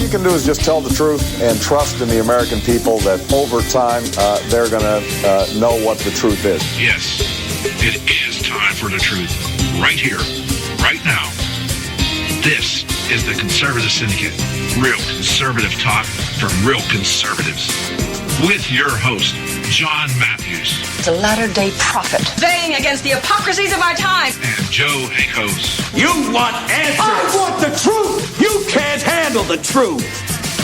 you can do is just tell the truth and trust in the American people that over time they're going to know what the truth is. Yes, it is time for the truth. Right here, right now. This is the Conservative Syndicate. Real conservative talk from real conservatives. With your host, John Matthews. The latter-day prophet. Baying against the hypocrisies of our time. And Joe Hakos. You want answers. I want the truth. You can't handle the truth.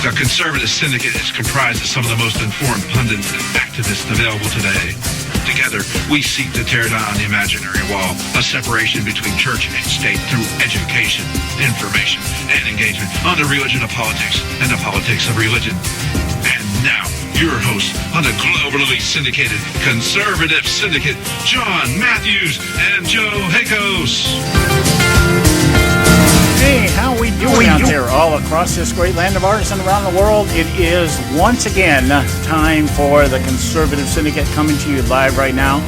The Conservative Syndicate is comprised of some of the most informed pundits and activists available today. Together, we seek to tear down the imaginary wall of separation between church and state through education, information, and engagement on the religion of politics and the politics of religion. And now, your hosts on the globally syndicated Conservative Syndicate, John Matthews and Joe Hakos. Hey, how we doing out there all across this great land of ours and around the world? It is once again time for the Conservative Syndicate coming to you live right now,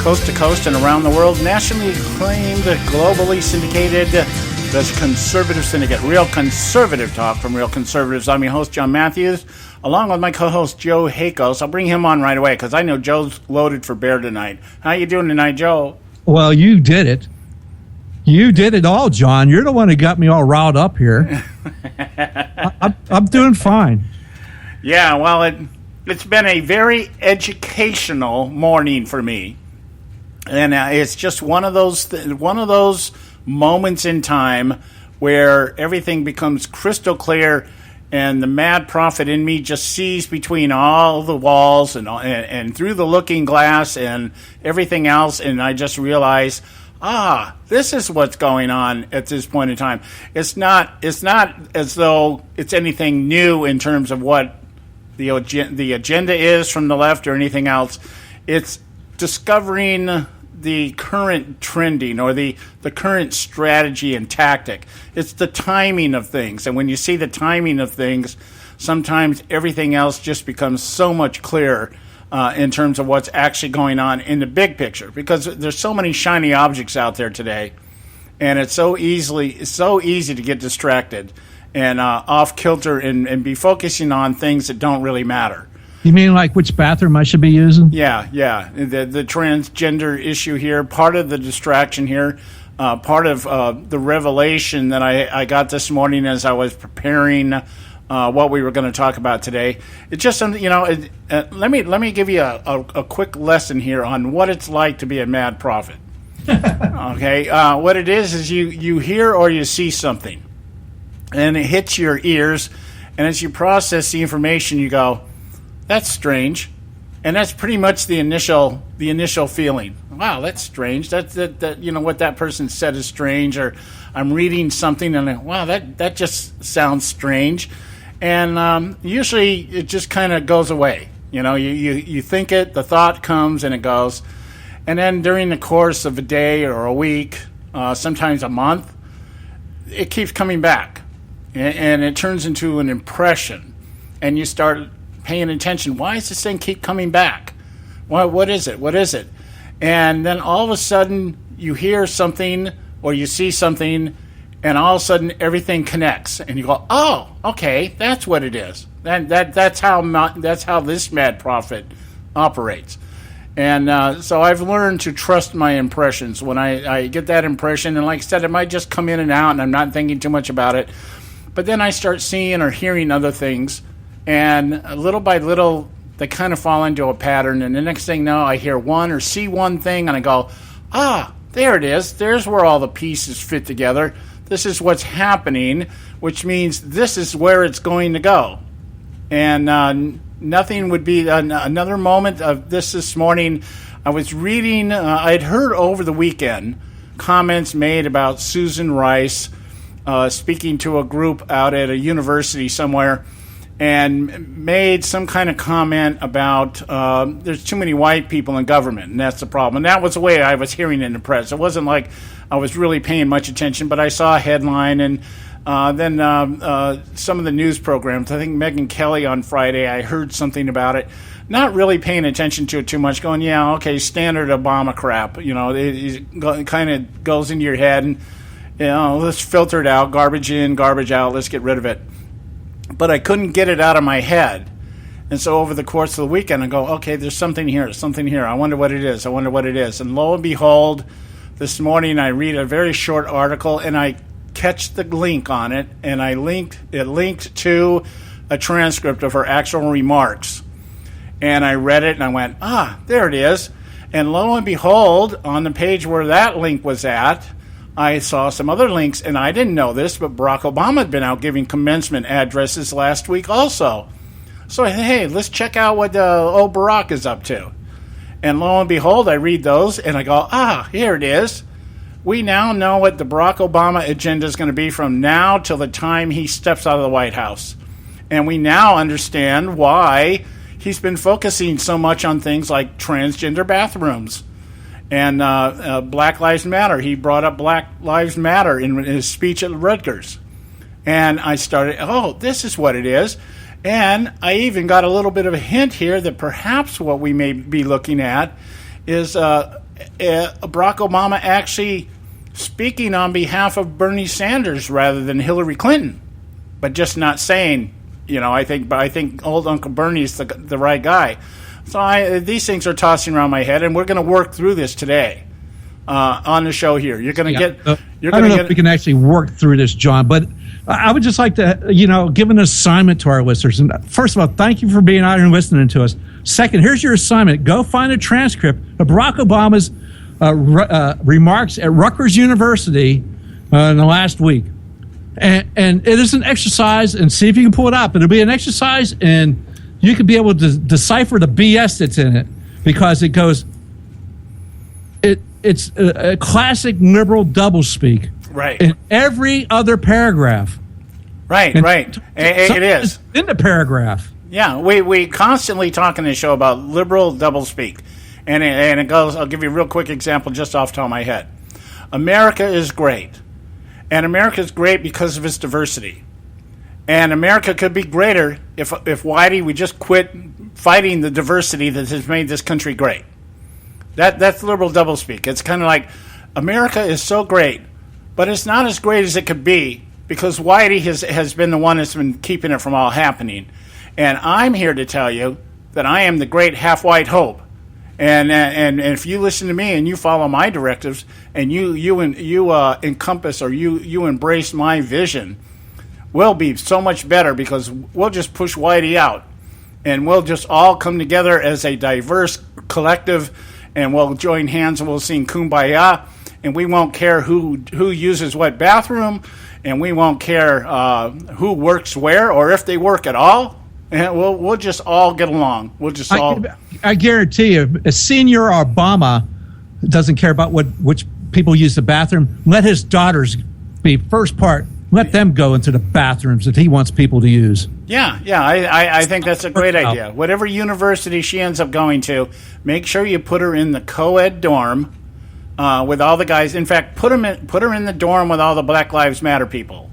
coast to coast and around the world, nationally acclaimed, globally syndicated, the Conservative Syndicate, real conservative talk from real conservatives. I'm your host, John Matthews, along with my co-host, Joe Hakos. I'll bring him on right away because I know Joe's loaded for bear tonight. How you doing tonight, Joe? Well, you did it. You did it all, John. You're the one who got me all riled up here. I'm doing fine. Yeah, well, it's been a very educational morning for me, and it's just one of those moments in time where everything becomes crystal clear, and the mad prophet in me just sees between all the walls and through the looking glass and everything else, and I just realize, this is what's going on at this point in time. It's not as though it's anything new in terms of what the agenda is from the left or anything else. It's discovering the current trending or the current strategy and tactic. It's the timing of things. And when you see the timing of things, sometimes everything else just becomes so much clearer in terms of what's actually going on in the big picture, because there's so many shiny objects out there today, and it's so easy to get distracted and off kilter and be focusing on things that don't really matter. You mean like which bathroom I should be using? Yeah. The transgender issue here, part of the distraction here, part of the revelation that I got this morning as I was preparing what we were going to talk about today. It's just something, let me give you a quick lesson here on what it's like to be a mad prophet. Okay, what it is you hear or you see something, and it hits your ears, and as you process the information, you go, "That's strange," and that's pretty much the initial feeling. Wow, that's strange. That what that person said is strange, or I'm reading something and wow, that just sounds strange. And usually it just kind of goes away. You think it, the thought comes and it goes. And then during the course of a day or a week, sometimes a month, it keeps coming back. And it turns into an impression. And you start paying attention. Why does this thing keep coming back? What is it? What is it? And then all of a sudden you hear something or you see something, and all of a sudden everything connects, and you go, "Oh, okay, that's what it is." That's how this mad prophet operates. And so I've learned to trust my impressions when I get that impression, and like I said, it might just come in and out, and I'm not thinking too much about it. But then I start seeing or hearing other things, and little by little they kind of fall into a pattern. And the next thing you know, I hear one or see one thing, and I go, there it is. There's where all the pieces fit together. This is what's happening, which means this is where it's going to go. And nothing would be another moment of this morning. I was reading, I'd heard over the weekend comments made about Susan Rice speaking to a group out at a university somewhere, and made some kind of comment about there's too many white people in government, and that's the problem. And that was the way I was hearing it in the press. It wasn't like I was really paying much attention, but I saw a headline, and then some of the news programs. I think Megyn Kelly on Friday, I heard something about it. Not really paying attention to it too much, going, yeah, okay, standard Obama crap. It kind of goes into your head, and let's filter it out, garbage in, garbage out, let's get rid of it. but I couldn't get it out of my head. And so over the course of the weekend, I go, okay, there's something here, something here. I wonder what it is. I wonder what it is. And lo and behold, this morning I read a very short article, and I catch the link on it, and it linked to a transcript of her actual remarks. And I read it, and I went, there it is. And lo and behold, on the page where that link was at, I saw some other links, and I didn't know this, but Barack Obama had been out giving commencement addresses last week also. So, hey, let's check out what old Barack is up to. And lo and behold, I read those, and I go, here it is. We now know what the Barack Obama agenda is going to be from now till the time he steps out of the White House. And we now understand why he's been focusing so much on things like transgender bathrooms and Black Lives Matter. He brought up Black Lives Matter in his speech at Rutgers. And I started, this is what it is. And I even got a little bit of a hint here that perhaps what we may be looking at is Barack Obama actually speaking on behalf of Bernie Sanders rather than Hillary Clinton, but just not saying, I think old Uncle Bernie's the right guy. So these things are tossing around my head, and we're going to work through this today on the show here. You're going to get. I don't know if we can actually work through this, John, but I would just like to, give an assignment to our listeners. And first of all, thank you for being out here and listening to us. Second, here's your assignment. Go find a transcript of Barack Obama's remarks at Rutgers University in the last week. And it is an exercise, and see if you can pull it up. It'll be an exercise, and you can be able to decipher the BS that's in it, because it goes, it's a classic liberal doublespeak. Right. In every other paragraph. Right. It is. In the paragraph. Yeah, we constantly talk in this show about liberal doublespeak. And it goes, I'll give you a real quick example just off the top of my head. America is great. And America is great because of its diversity. And America could be greater if Whitey would just quit fighting the diversity that has made this country great. That's liberal doublespeak. It's kind of like America is so great, but it's not as great as it could be because Whitey has been the one that's been keeping it from all happening. And I'm here to tell you that I am the great half-white hope. And if you listen to me and you follow my directives and you encompass or you embrace my vision, we'll be so much better because we'll just push Whitey out. And we'll just all come together as a diverse collective, and we'll join hands and we'll sing Kumbaya. And we won't care who uses what bathroom, and we won't care who works where or if they work at all. And we'll just all get along. We'll just all. I guarantee you, a senior Obama doesn't care about which people use the bathroom. Let his daughters be first part. Let them go into the bathrooms that he wants people to use. Yeah. I think that's a great idea. Whatever university she ends up going to, make sure you put her in the co-ed dorm with all the guys. In fact, put her in the dorm with all the Black Lives Matter people.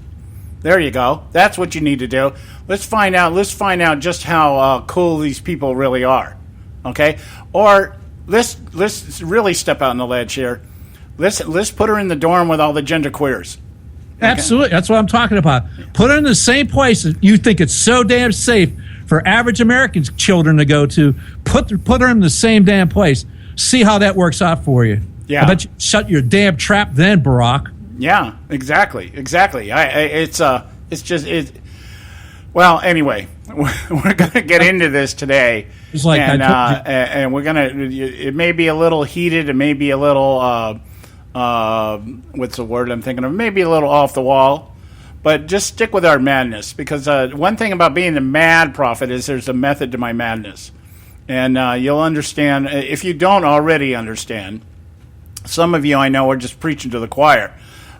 There you go. That's what you need to do. Let's find out just how cool these people really are. Okay? Or let's really step out on the ledge here. Let's put her in the dorm with all the genderqueers. Okay? Absolutely. That's what I'm talking about. Put her in the same place that you think it's so damn safe for average American children to go to. Put her in the same damn place. See how that works out for you. Yeah. I bet you shut your damn trap then, Barack. Yeah, exactly. Well, anyway, we're going to get into this today. It's like and we're going to, it may be a little heated, it may be a little, what's the word I'm thinking of? Maybe a little off the wall, but just stick with our madness, because one thing about being a mad prophet is there's a method to my madness. And you'll understand, if you don't already understand, some of you I know are just preaching to the choir.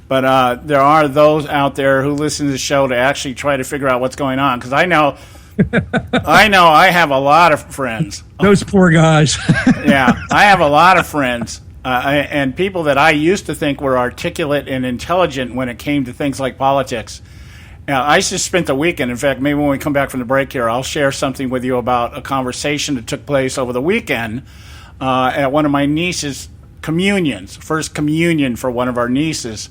But there are those out there who listen to the show to actually try to figure out what's going on. Because I know I have a lot of friends. Those poor guys. Yeah, I have a lot of friends and people that I used to think were articulate and intelligent when it came to things like politics. I just spent the weekend. In fact, maybe when we come back from the break here, I'll share something with you about a conversation that took place over the weekend at one of my niece's communions, first communion for one of our nieces.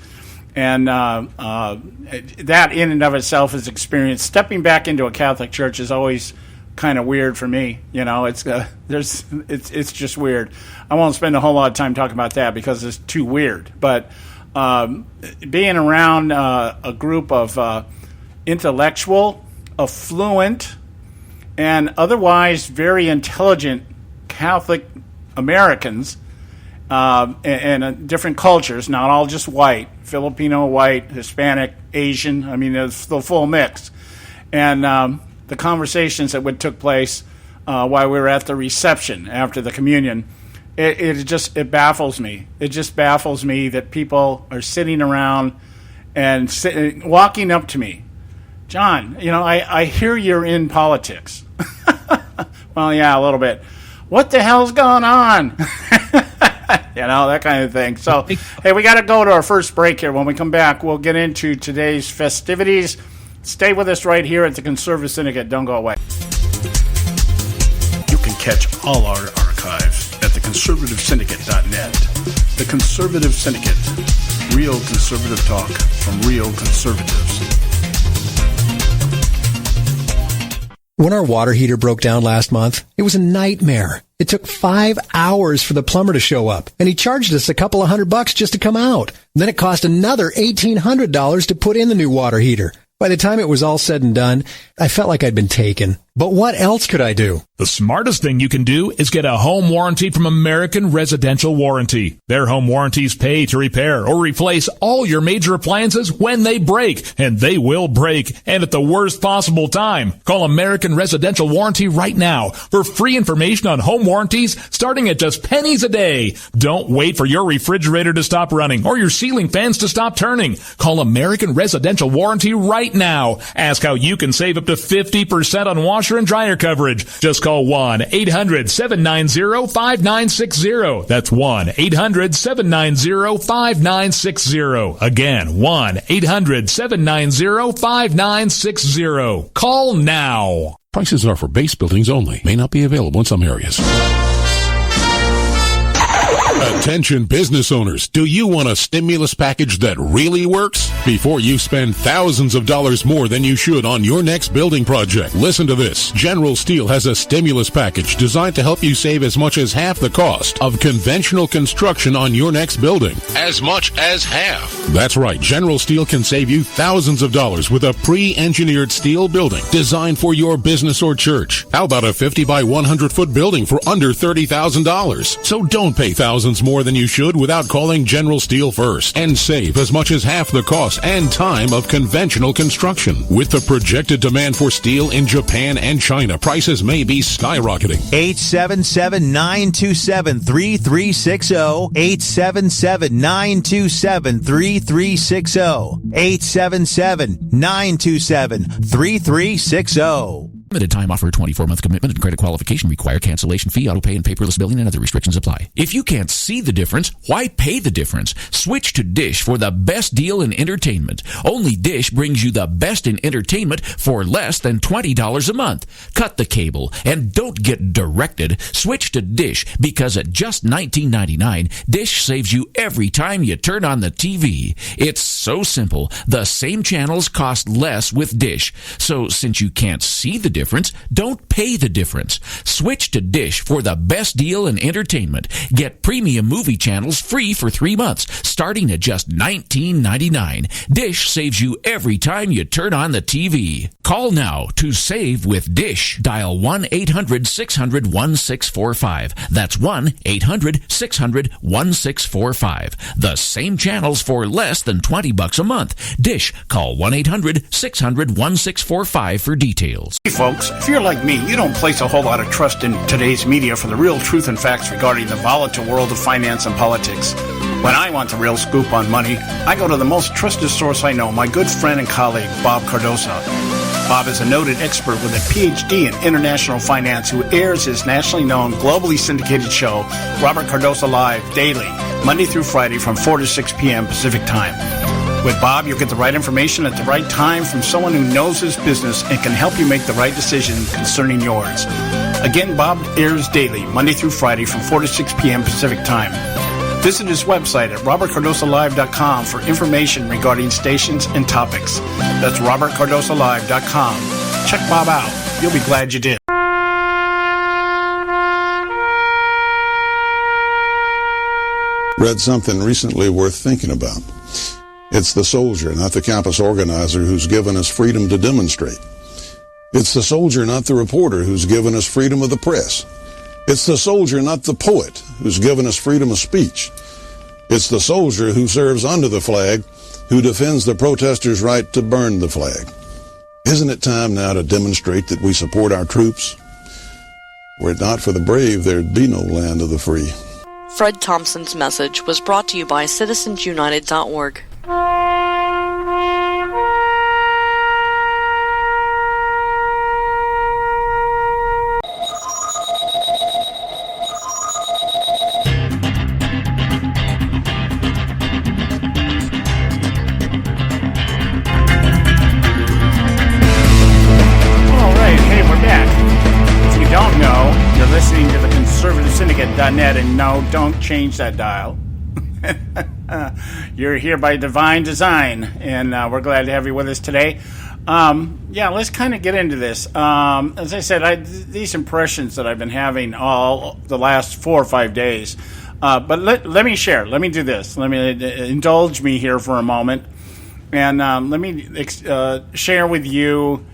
And that in and of itself is experience. Stepping back into a Catholic church is always kind of weird for me. It's just weird. I won't spend a whole lot of time talking about that because it's too weird. But being around a group of intellectual, affluent, and otherwise very intelligent Catholic Americans and different cultures, not all just white, Filipino, white, Hispanic, Asian. I mean, it's the full mix. And the conversations that took place while we were at the reception after the communion, it baffles me. It just baffles me that people are sitting around and walking up to me. John, I hear you're in politics. Well, yeah, a little bit. What the hell's going on? That kind of thing. So, hey, we got to go to our first break here. When we come back, we'll get into today's festivities. Stay with us right here at the Conservative Syndicate. Don't go away. You can catch all our archives at theconservativesyndicate.net. The Conservative Syndicate. Real conservative talk from real conservatives. When our water heater broke down last month, it was a nightmare. It took 5 hours for the plumber to show up, and he charged us a couple of $100 just to come out. And then it cost another $1,800 to put in the new water heater. By the time it was all said and done, I felt like I'd been taken. But what else could I do? The smartest thing you can do is get a home warranty from American Residential Warranty. Their home warranties pay to repair or replace all your major appliances when they break, and they will break, and at the worst possible time. Call American Residential Warranty right now for free information on home warranties starting at just pennies a day. Don't wait for your refrigerator to stop running or your ceiling fans to stop turning. Call American Residential Warranty right now. Ask how you can save up to 50% on washer and dryer coverage. Just call 1-800-790-5960. That's 1-800-790-5960. Again, 1-800-790-5960. Call now. Prices are for base buildings only. May not be available in some areas. Attention business owners, do you want a stimulus package that really works? Before you spend thousands of dollars more than you should on your next building project, listen to this. General Steel has a stimulus package designed to help you save as much as half the cost of conventional construction on your next building. As much as half. That's right. General Steel can save you thousands of dollars with a pre-engineered steel building designed for your business or church. How about a 50 by 100 foot building for under $30,000? So don't pay thousands more than you should without calling General Steel first and save as much as half the cost and time of conventional construction. With the projected demand for steel in Japan and China, prices may be skyrocketing. 877-927-3360. 877-927-3360. 877-927-3360. Limited time offer, 24-month commitment and credit qualification require cancellation fee, auto pay, and paperless billing, and other restrictions apply. If you can't see the difference, why pay the difference? Switch to Dish for the best deal in entertainment. Only Dish brings you the best in entertainment for less than $20 a month. Cut the cable and don't get directed. Switch to Dish because at just $19.99, Dish saves you every time you turn on the TV. It's so simple. The same channels cost less with Dish. So since you can't see the difference, don't pay the difference. Switch to Dish for the best deal in entertainment. Get premium movie channels free for 3 months, starting at just $19.99. Dish saves you every time you turn on the TV. Call now to save with Dish. Dial 1-800-600-1645. That's 1-800-600-1645. The same channels for less than $20 a month. Dish. Call 1-800-600-1645 for details. Hey folks, if you're like me, you don't place a whole lot of trust in today's media for the real truth and facts regarding the volatile world of finance and politics. When I want the real scoop on money, I go to the most trusted source I know, my good friend and colleague, Bob Cardosa. Bob is a noted expert with a PhD in international finance who airs his nationally known, globally syndicated show, Robert Cardosa Live, daily, Monday through Friday from 4 to 6 p.m. Pacific Time. With Bob, you'll get the right information at the right time from someone who knows his business and can help you make the right decision concerning yours. Again, Bob airs daily, Monday through Friday from 4 to 6 p.m. Pacific Time. Visit his website at robertcardosalive.com for information regarding stations and topics. That's robertcardosalive.com. Check Bob out. You'll be glad you did. Read something recently worth thinking about. It's the soldier, not the campus organizer, who's given us freedom to demonstrate. It's the soldier, not the reporter, who's given us freedom of the press. It's the soldier, not the poet, who's given us freedom of speech. It's the soldier who serves under the flag, who defends the protesters' right to burn the flag. Isn't it time now to demonstrate that we support our troops? Were it not for the brave, there'd be no land of the free. Fred Thompson's message was brought to you by citizensunited.org. Listening to the Conservative Syndicate.net, and no, don't change that dial. You're here by divine design, and we're glad to have you with us today. Let's kind of get into this. As I said, these impressions that I've been having all the last 4 or 5 days. But let me share. Let me do this. Let me indulge me here for a moment, and let me share with you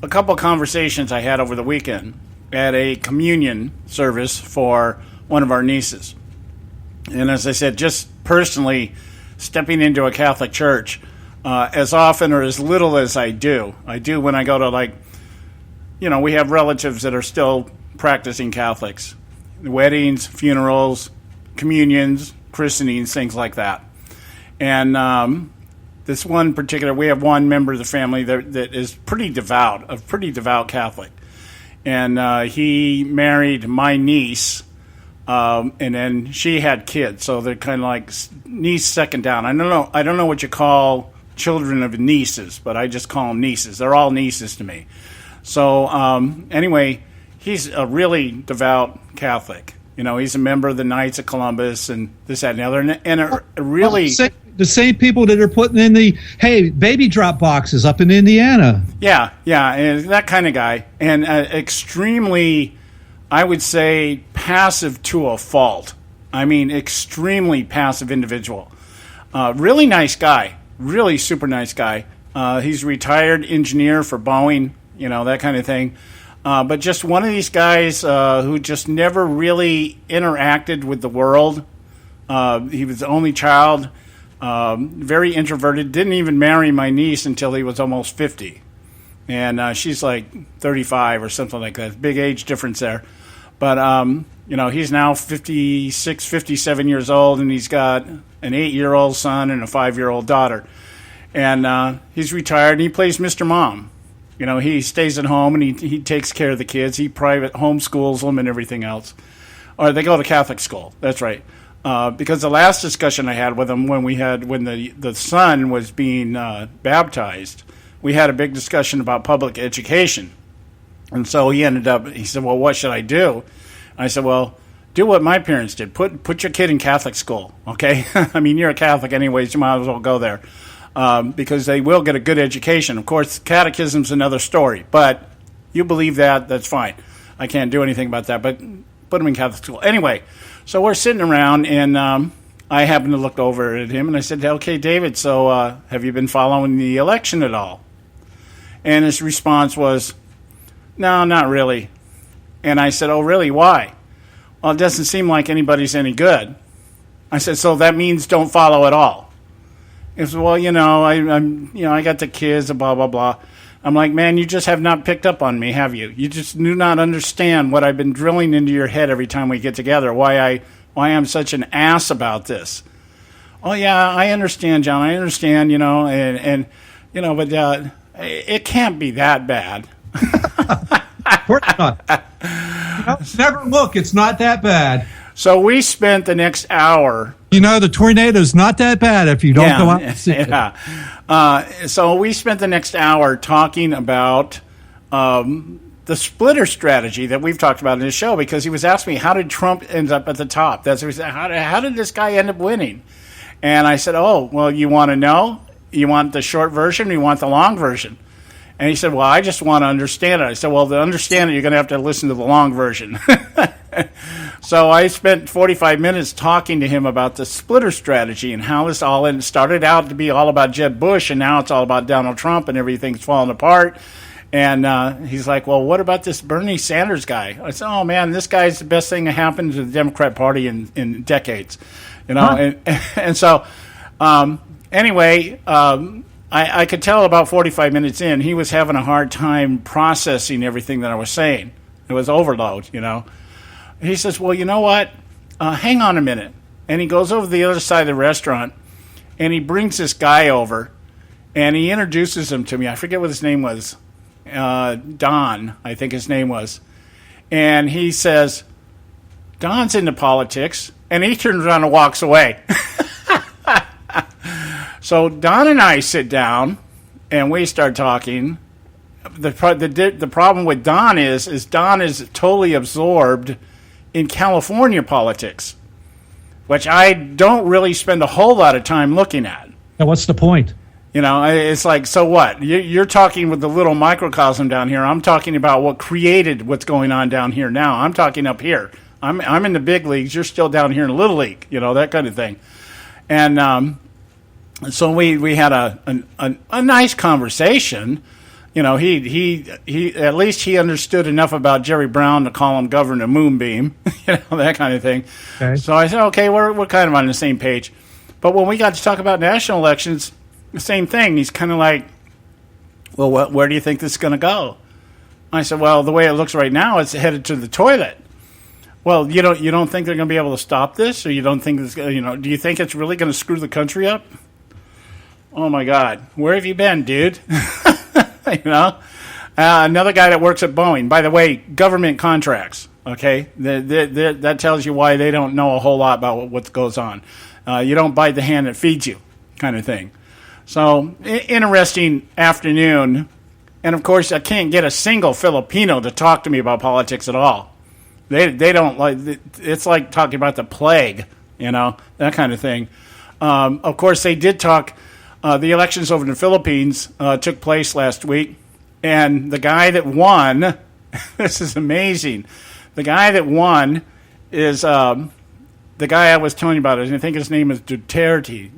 a couple conversations I had over the weekend at a communion service for one of our nieces. And as I said, just personally stepping into a Catholic church, as often or as little as I do when I go to, we have relatives that are still practicing Catholics. Weddings, funerals, communions, christenings, things like that. And this one particular, we have one member of the family that is pretty devout Catholic. And he married my niece, and then she had kids, so they're kind of like niece second down. I don't know what you call children of nieces, but I just call them nieces. They're all nieces to me. So anyway, he's a really devout Catholic. He's a member of the Knights of Columbus and this, that, and the other, and really. The same people that are putting in the baby drop boxes up in Indiana. Yeah, and that kind of guy, and extremely, I would say, passive to a fault. I mean, extremely passive individual. Really nice guy, really super nice guy. He's a retired engineer for Boeing, that kind of thing. But just one of these guys who just never really interacted with the world. He was the only child. Very introverted, didn't even marry my niece until he was almost 50. And she's like 35 or something like that. Big age difference there. But, he's now 56, 57 years old, and he's got an 8-year-old son and a 5-year-old daughter. And he's retired, and he plays Mr. Mom. He stays at home, and he takes care of the kids. He private homeschools them and everything else. Or they go to Catholic school. That's right. Because the last discussion I had with him when the son was being baptized, we had a big discussion about public education. And so he said, well, what should I do? And I said, well, do what my parents did. Put your kid in Catholic school, okay? I mean, you're a Catholic anyways, you might as well go there. Because they will get a good education. Of course, catechism's another story. But you believe that, that's fine. I can't do anything about that, but put them in Catholic school. Anyway, so we're sitting around, and I happened to look over at him, and I said, okay, David, so have you been following the election at all? And his response was, no, not really. And I said, oh, really? Why? Well, it doesn't seem like anybody's any good. I said, so that means don't follow at all. He said, well, I got the kids and blah, blah, blah. I'm like, man, you just have not picked up on me, have you? You just do not understand what I've been drilling into your head every time we get together, why I'm such an ass about this. Oh, yeah, I understand, John. I understand, but it can't be that bad. Of course not. Never look. It's not that bad. So we spent the next hour. The tornado's not that bad if you don't go out and see it. So we spent the next hour talking about the the splitter strategy that we've talked about in this show, because he was asking me, how did Trump end up at the top? That's what he said, how did this guy end up winning? And I said, oh, well, you want to know? You want the short version or you want the long version? And he said, well, I just want to understand it. I said, well, to understand it, you're going to have to listen to the long version. So I spent 45 minutes talking to him about the splitter strategy and how this all started out to be all about Jeb Bush, and now it's all about Donald Trump, and everything's falling apart. And he's like, well, what about this Bernie Sanders guy? I said, oh, man, this guy's the best thing that happened to the Democrat Party in decades. And so anyway, I could tell about 45 minutes in, he was having a hard time processing everything that I was saying. It was overload, He says, well, you know what? Hang on a minute. And he goes over to the other side of the restaurant, and he brings this guy over, and he introduces him to me. I forget what his name was. Don, I think his name was. And he says, Don's into politics. And he turns around and walks away. So Don and I sit down, and we start talking. The problem with Don is Don is totally absorbed in California politics, which I don't really spend a whole lot of time looking at. Now, what's the point? It's like, so what? You're talking with the little microcosm down here. I'm talking about what created what's going on down here now. I'm talking up here. I'm in the big leagues. You're still down here in the little league, that kind of thing. And so we had a nice conversation. He at least he understood enough about Jerry Brown to call him Governor Moonbeam, that kind of thing. Okay. So I said, okay, we're kind of on the same page. But when we got to talk about national elections, the same thing. He's kind of like, well, where do you think this is going to go? I said, well, the way it looks right now, it's headed to the toilet. Well, you don't think they're going to be able to stop this, or you don't think this, do you think it's really going to screw the country up? Oh my God, where have you been, dude? Another guy that works at Boeing. By the way, government contracts. Okay, that tells you why they don't know a whole lot about what goes on. You don't bite the hand that feeds you, kind of thing. So, interesting afternoon. And, of course, I can't get a single Filipino to talk to me about politics at all. They don't like – it's like talking about the plague, that kind of thing. Of course, they did talk the elections over in the Philippines took place last week. And the guy that won – this is amazing. The guy that won is the guy I was telling you about. I think his name is Duterte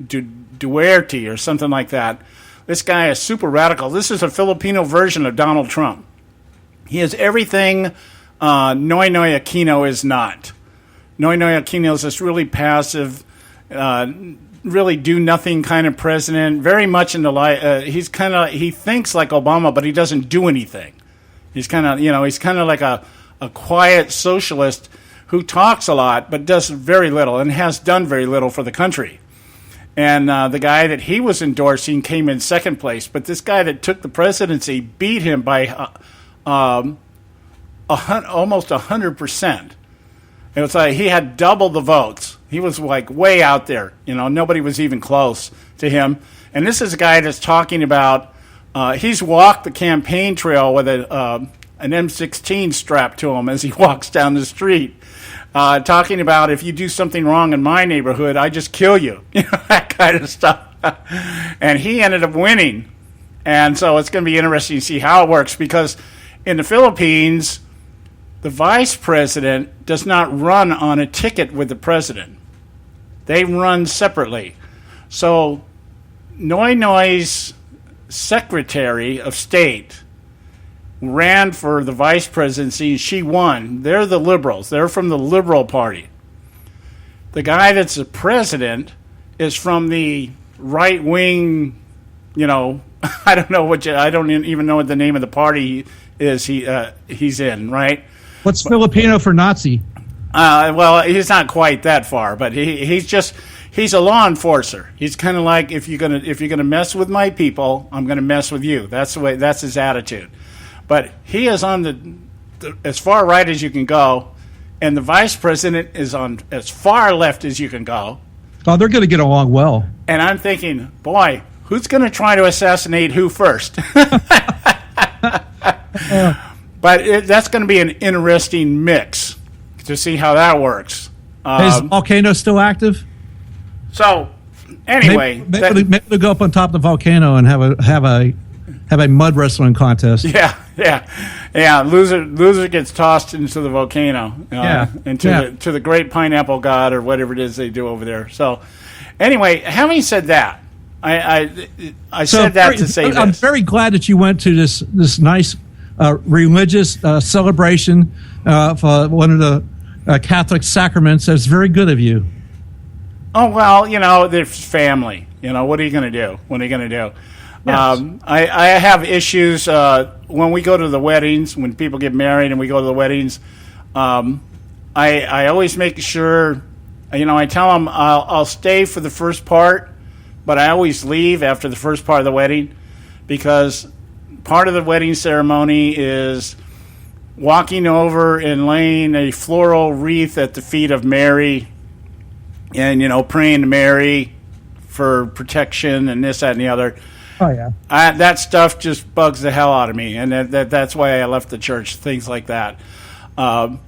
or something like that. This guy is super radical. This is a Filipino version of Donald Trump. He is everything Noynoy Aquino is not. Noynoy Aquino is this really passive, really do nothing kind of president. Very much in the he thinks like Obama, but he doesn't do anything. He's kind of like a quiet socialist who talks a lot but does very little and has done very little for the country. And the guy that he was endorsing came in second place. But this guy that took the presidency beat him by almost 100%. It was like he had double the votes. He was like way out there. Nobody was even close to him. And this is a guy that's talking about, he's walked the campaign trail with an M16 strapped to him as he walks down the street. Talking about if you do something wrong in my neighborhood, I just kill you, that kind of stuff. And he ended up winning. And so it's going to be interesting to see how it works, because in the Philippines, the vice president does not run on a ticket with the president. They run separately. So Noynoy's Secretary of State ran for the vice presidency. She won. They're the liberals. They're from the Liberal Party. The guy that's the president is from the right wing. I don't even know what the name of the party is. He's in, right? What's Filipino for Nazi? Well, he's not quite that far, but he's a law enforcer. He's kind of like, if you're gonna mess with my people, I'm gonna mess with you. That's his attitude. But he is on the as far right as you can go, and the vice president is on as far left as you can go. Oh, they're going to get along well. And I'm thinking, boy, who's going to try to assassinate who first? But that's going to be an interesting mix to see how that works. Is the volcano still active? So, anyway, maybe they'll go up on top of the volcano and have a mud wrestling contest. Yeah. Loser gets tossed into the volcano. To the great pineapple god or whatever it is they do over there. So, anyway, having said that, I said that to say this. I'm very glad that you went to this nice religious celebration for one of the Catholic sacraments. That's very good of you. Oh, well, there's family. What are you going to do? What are you going to do? Yes. I have issues when we go to the weddings, when people get married and we go to the weddings. I always make sure, I tell them I'll stay for the first part, but I always leave after the first part of the wedding, because part of the wedding ceremony is walking over and laying a floral wreath at the feet of Mary and, praying to Mary for protection and this, that, and the other. Oh, yeah. That stuff just bugs the hell out of me, and that's why I left the church, things like that. But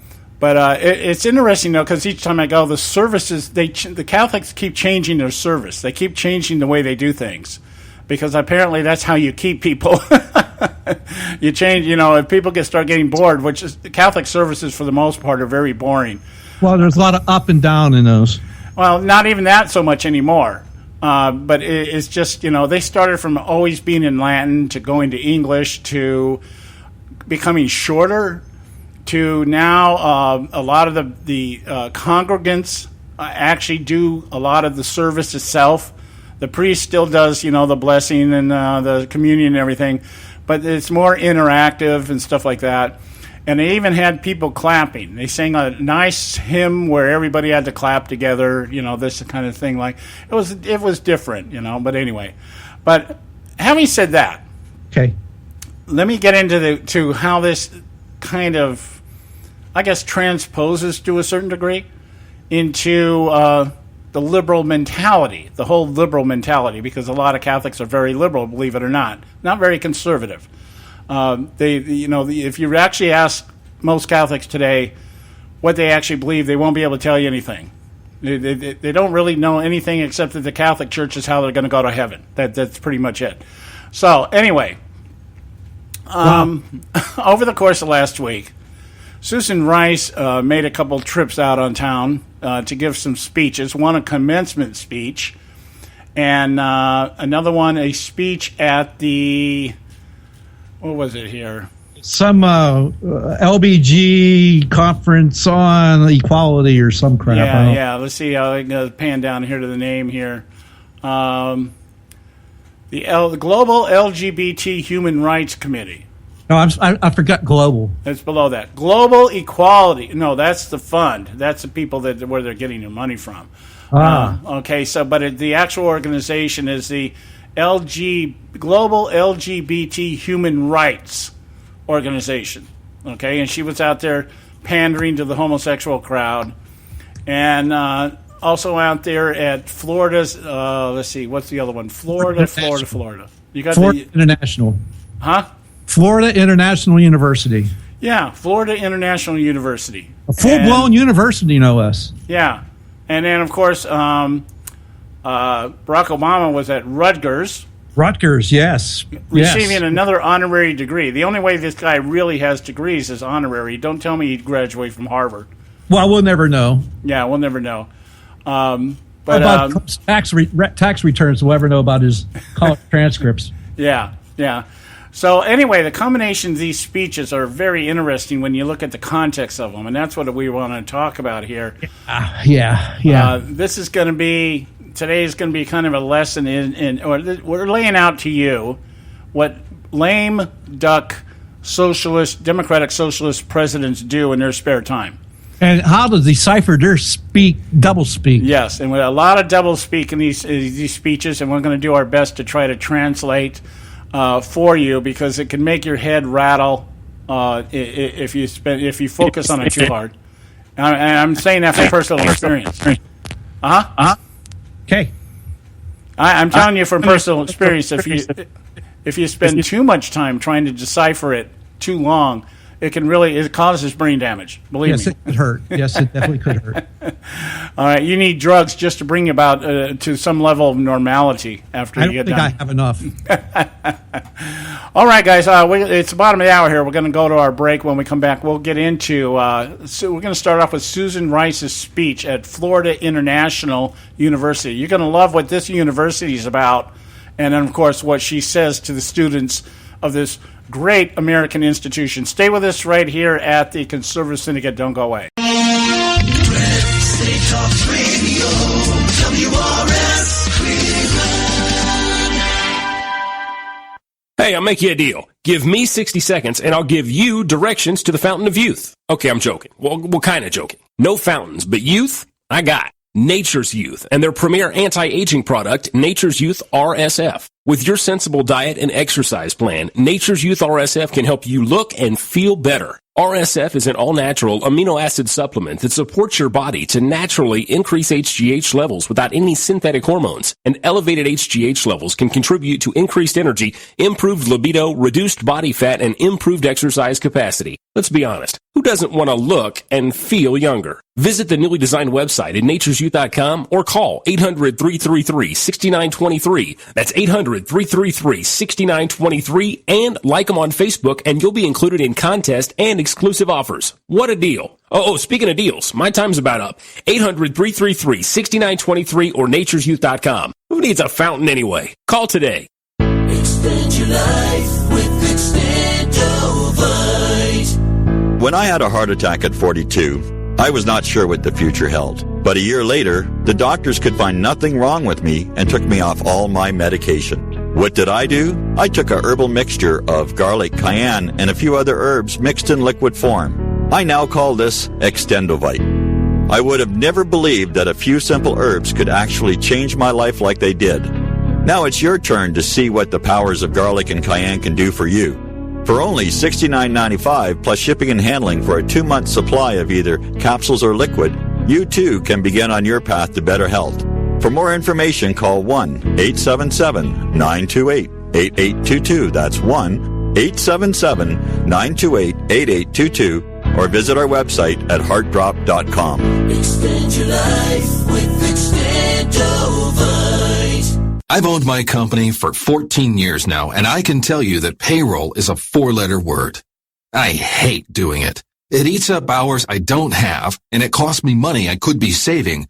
it's interesting, though, because each time I go, the services, the Catholics keep changing their service. They keep changing the way they do things, because apparently that's how you keep people. You change, if people start getting bored, which is, the Catholic services for the most part are very boring. Well, there's a lot of up and down in those. Well, not even that so much anymore. But it's just, they started from always being in Latin to going to English to becoming shorter to now a lot of the congregants actually do a lot of the service itself. The priest still does, the blessing and the communion and everything, but it's more interactive and stuff like that. And they even had people clapping. They sang a nice hymn where everybody had to clap together, this kind of thing. Like it was different, but anyway. But having said that, okay, let me get into how this kind of, I guess, transposes to a certain degree into the liberal mentality, the whole liberal mentality, because a lot of Catholics are very liberal, believe it or not very conservative. If you actually ask most Catholics today what they actually believe, they won't be able to tell you anything. They don't really know anything except that the Catholic Church is how they're going to go to heaven. That's pretty much it. So anyway, over the course of last week, Susan Rice made a couple trips out on town to give some speeches. One, a commencement speech, and another one, a speech at the... What was it here? Some LBG conference on equality or some crap. Yeah. Let's see. I'm going to pan down here to the name here. The Global LGBT Human Rights Committee. No, I forgot global. It's below that. Global Equality. No, that's the fund. That's the people where they're getting their money from. Okay. So, but the actual organization is the Global LGBT Human Rights Organization. Okay, and she was out there pandering to the homosexual crowd, and also out there at Florida's. Let's see, what's the other one? Florida. You got Florida International. Huh? Florida International University. Yeah, Florida International University. A full-blown university, no less. Yeah, and then of course. Barack Obama was at Rutgers. Rutgers, yes. Receiving another honorary degree. The only way this guy really has degrees is honorary. Don't tell me he'd graduate from Harvard. Well, we'll never know. Yeah, we'll never know. But about tax returns, we'll ever know about his college transcripts. Yeah. So anyway, the combination of these speeches are very interesting when you look at the context of them, and that's what we want to talk about here. Yeah. Today is going to be kind of a lesson we're laying out to you what lame duck democratic socialist presidents do in their spare time. And how to decipher their double speak. Yes, and with a lot of double speak in these speeches, and we're going to do our best to try to translate for you, because it can make your head rattle if you focus on it too hard. And I'm saying that from personal experience. Okay. I'm telling you from personal experience, if you spend too much time trying to decipher it too long, it causes brain damage. Believe me. Yes, it could hurt. Yes, it definitely could hurt. All right, you need drugs just to bring you about to some level of normality after you get done. I don't think I have enough. All right, guys, it's the bottom of the hour here. We're going to go to our break. When we come back, we'll get into, so we're going to start off with Susan Rice's speech at Florida International University. You're going to love what this university is about, and then, of course, what she says to the students of this great American institution. Stay with us right here at the Conservative Syndicate. Don't go away. State Talk Radio, WRS Cleveland. Hey, I'll make you a deal. Give me 60 seconds and I'll give you directions to the Fountain of Youth. Okay, I'm joking. Well, kind of joking. No fountains, but youth, I got. Nature's Youth and their premier anti-aging product, Nature's Youth RSF. With your sensible diet and exercise plan, Nature's Youth RSF can help you look and feel better. RSF is an all-natural amino acid supplement that supports your body to naturally increase HGH levels without any synthetic hormones. And elevated HGH levels can contribute to increased energy, improved libido, reduced body fat, and improved exercise capacity. Let's be honest. Who doesn't want to look and feel younger? Visit the newly designed website at naturesyouth.com or call 800-333-6923. That's 800-333-6923 and like them on Facebook and you'll be included in contests and exclusive offers. What a deal. Oh, speaking of deals, my time's about up. 800-333-6923 or naturesyouth.com. Who needs a fountain anyway? Call today. Extend your life with Extendovite. When I had a heart attack at 42, I was not sure what the future held. But a year later, the doctors could find nothing wrong with me and took me off all my medication. What did I do? I took a herbal mixture of garlic, cayenne, and a few other herbs mixed in liquid form. I now call this Extendovite. I would have never believed that a few simple herbs could actually change my life like they did. Now it's your turn to see what the powers of garlic and cayenne can do for you. For only $69.95 plus shipping and handling for a 2-month supply of either capsules or liquid, you too can begin on your path to better health. For more information, call 1-877-928-8822. That's 1-877-928-8822. Or visit our website at heartdrop.com. Extend your life with Extendovite. I've owned my company for 14 years now, and I can tell you that payroll is a 4-letter word. I hate doing it. It eats up hours I don't have, and it costs me money I could be saving.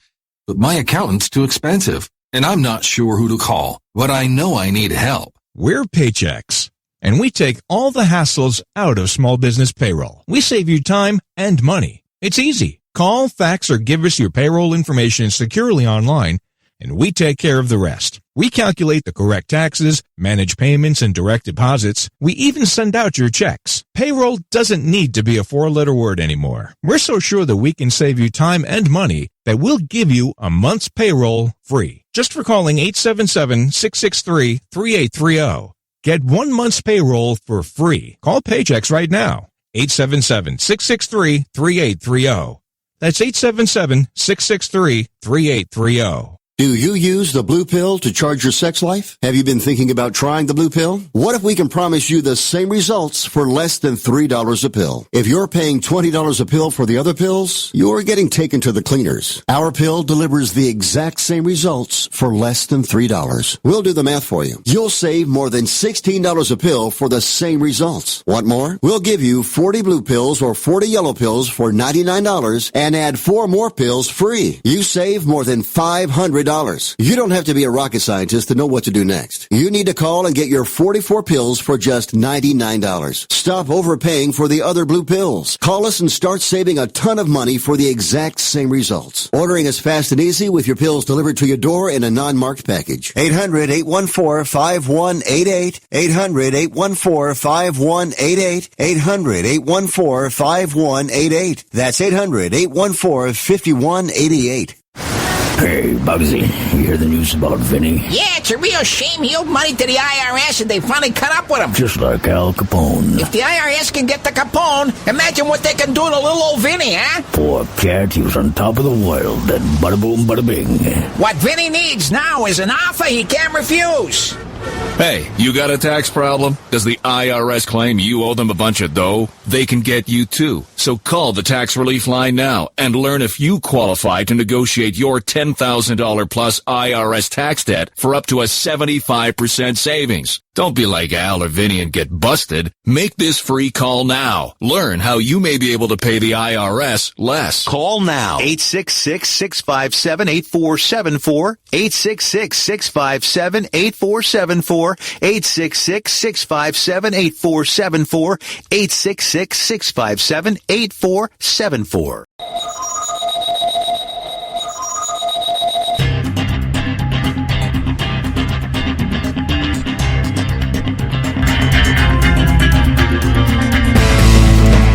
But my accountant's too expensive, and I'm not sure who to call, but I know I need help. We're Paychex, and we take all the hassles out of small business payroll. We save you time and money. It's easy. Call, fax, or give us your payroll information securely online, and we take care of the rest. We calculate the correct taxes, manage payments and direct deposits. We even send out your checks. Payroll doesn't need to be a 4-letter word anymore. We're so sure that we can save you time and money that we'll give you a month's payroll free. Just for calling 877-663-3830. Get 1 month's payroll for free. Call Paychex right now. 877-663-3830. That's 877-663-3830. Do you use the blue pill to charge your sex life? Have you been thinking about trying the blue pill? What if we can promise you the same results for less than $3 a pill? If you're paying $20 a pill for the other pills, you're getting taken to the cleaners. Our pill delivers the exact same results for less than $3. We'll do the math for you. You'll save more than $16 a pill for the same results. Want more? We'll give you 40 blue pills or 40 yellow pills for $99 and add 4 more pills free. You save more than $500. You don't have to be a rocket scientist to know what to do next. You need to call and get your 44 pills for just $99. Stop overpaying for the other blue pills. Call us and start saving a ton of money for the exact same results. Ordering is fast and easy with your pills delivered to your door in a non-marked package. 800-814-5188. 800-814-5188. 800-814-5188. That's 800-814-5188. Hey, Bugsy, you hear the news about Vinny? Yeah, it's a real shame he owed money to the IRS and they finally cut up with him. Just like Al Capone. If the IRS can get to Capone, imagine what they can do to little old Vinny, huh? Poor cat, he was on top of the world, then bada boom, bada bing. What Vinny needs now is an offer he can't refuse. Hey, you got a tax problem? Does the IRS claim you owe them a bunch of dough? They can get you too. So call the tax relief line now and learn if you qualify to negotiate your $10,000 plus IRS tax debt for up to a 75% savings. Don't be like Al or Vinny and get busted. Make this free call now. Learn how you may be able to pay the IRS less. Call now. 866-657-8474. 866-657-8474. 866-657-8474. 866-657-8474.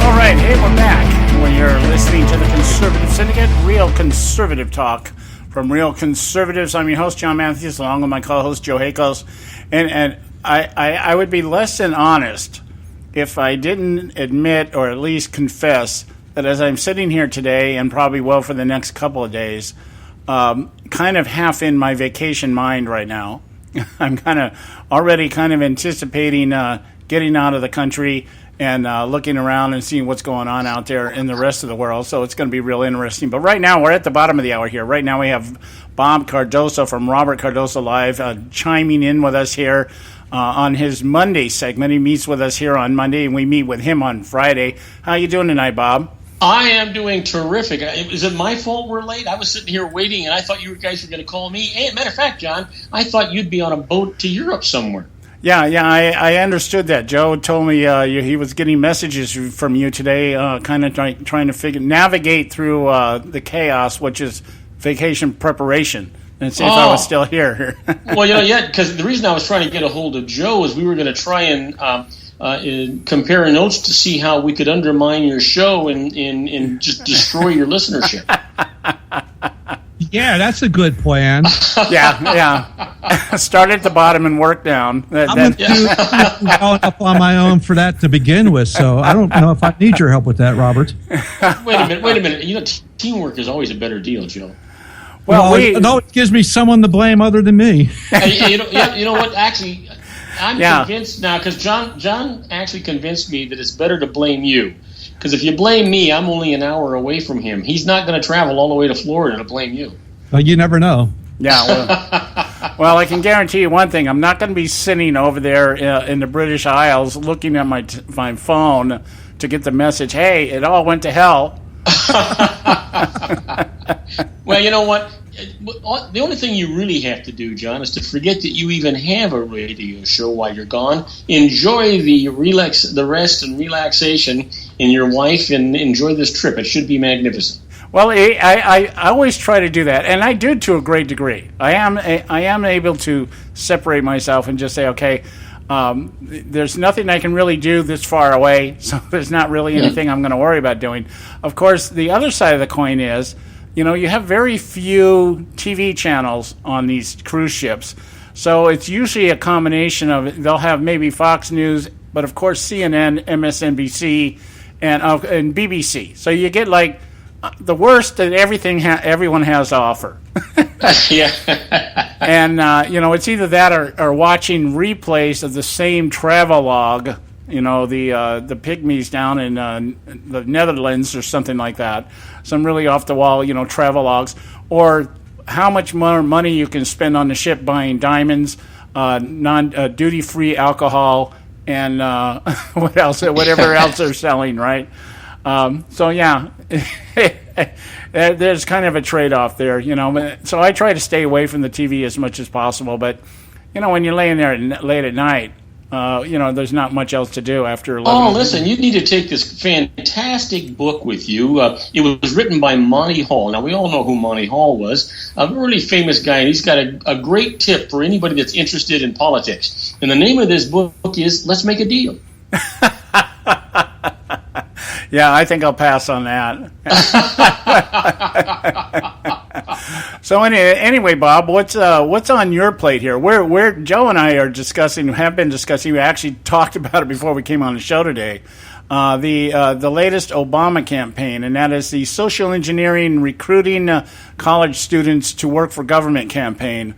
All right, hey, we're back. When you're listening to the Conservative Syndicate, real conservative talk from real conservatives. I'm your host, John Matthews, along with my co-host, Joe Hakos. And I would be less than honest if I didn't admit or at least confess that as I'm sitting here today and probably will for the next couple of days, kind of half in my vacation mind right now. I'm already anticipating getting out of the country and looking around and seeing what's going on out there in the rest of the world. So it's going to be real interesting. But right now, we're at the bottom of the hour here. Right now, we have Bob Cardoso from Robert Cardoso Live chiming in with us here on his Monday segment. He meets with us here on Monday, and we meet with him on Friday. How you doing tonight, Bob? I am doing terrific. Is it my fault we're late? I was sitting here waiting, and I thought you guys were going to call me. Hey, matter of fact, John, I thought you'd be on a boat to Europe somewhere. Yeah, I understood that. Joe told me he was getting messages from you today, trying to navigate through the chaos, which is vacation preparation, and see if I was still here. Well, because the reason I was trying to get a hold of Joe is we were going to try and compare notes to see how we could undermine your show and just destroy your listenership. Yeah, that's a good plan. Yeah. Start at the bottom and work down. I'm well up on my own for that to begin with, so I don't know if I need your help with that, Robert. Wait a minute. Teamwork is always a better deal, Joe. Well, it gives me someone to blame other than me. You know what? Actually, I'm convinced now because John actually convinced me that it's better to blame you. Because if you blame me, I'm only an hour away from him. He's not going to travel all the way to Florida to blame you. Well, you never know. Yeah, well, I can guarantee you one thing. I'm not going to be sitting over there in the British Isles looking at my phone to get the message, hey, it all went to hell. Well, you know what? The only thing you really have to do, John, is to forget that you even have a radio show while you're gone. Enjoy the rest and relaxation in your wife, and enjoy this trip. It should be magnificent. Well, I always try to do that, and I do to a great degree. I am able to separate myself and just say, okay, there's nothing I can really do this far away, so there's not really anything I'm going to worry about doing. Of course, the other side of the coin is, you have very few TV channels on these cruise ships. So it's usually a combination of, they'll have maybe Fox News, but of course CNN, MSNBC, and BBC. So you get like the worst that everyone has to offer. Yeah. And, it's either that or watching replays of the same travelogue, the pygmies down in the Netherlands or something like that. Some really off-the-wall, travelogues. Or how much more money you can spend on the ship buying diamonds, duty-free alcohol, and what else? Whatever else they're selling, right? There's kind of a trade-off there, So I try to stay away from the TV as much as possible. But, when you're laying there late at night, there's not much else to do after 11. Oh, listen, you need to take this fantastic book with you. It was written by Monty Hall. Now, we all know who Monty Hall was, a really famous guy, and he's got a great tip for anybody that's interested in politics. And the name of this book is Let's Make a Deal. Yeah, I think I'll pass on that. So anyway, Bob, what's on your plate here? Where Joe and I have been discussing. We actually talked about it before we came on the show today. The latest Obama campaign, and that is the social engineering, recruiting college students to work for government campaign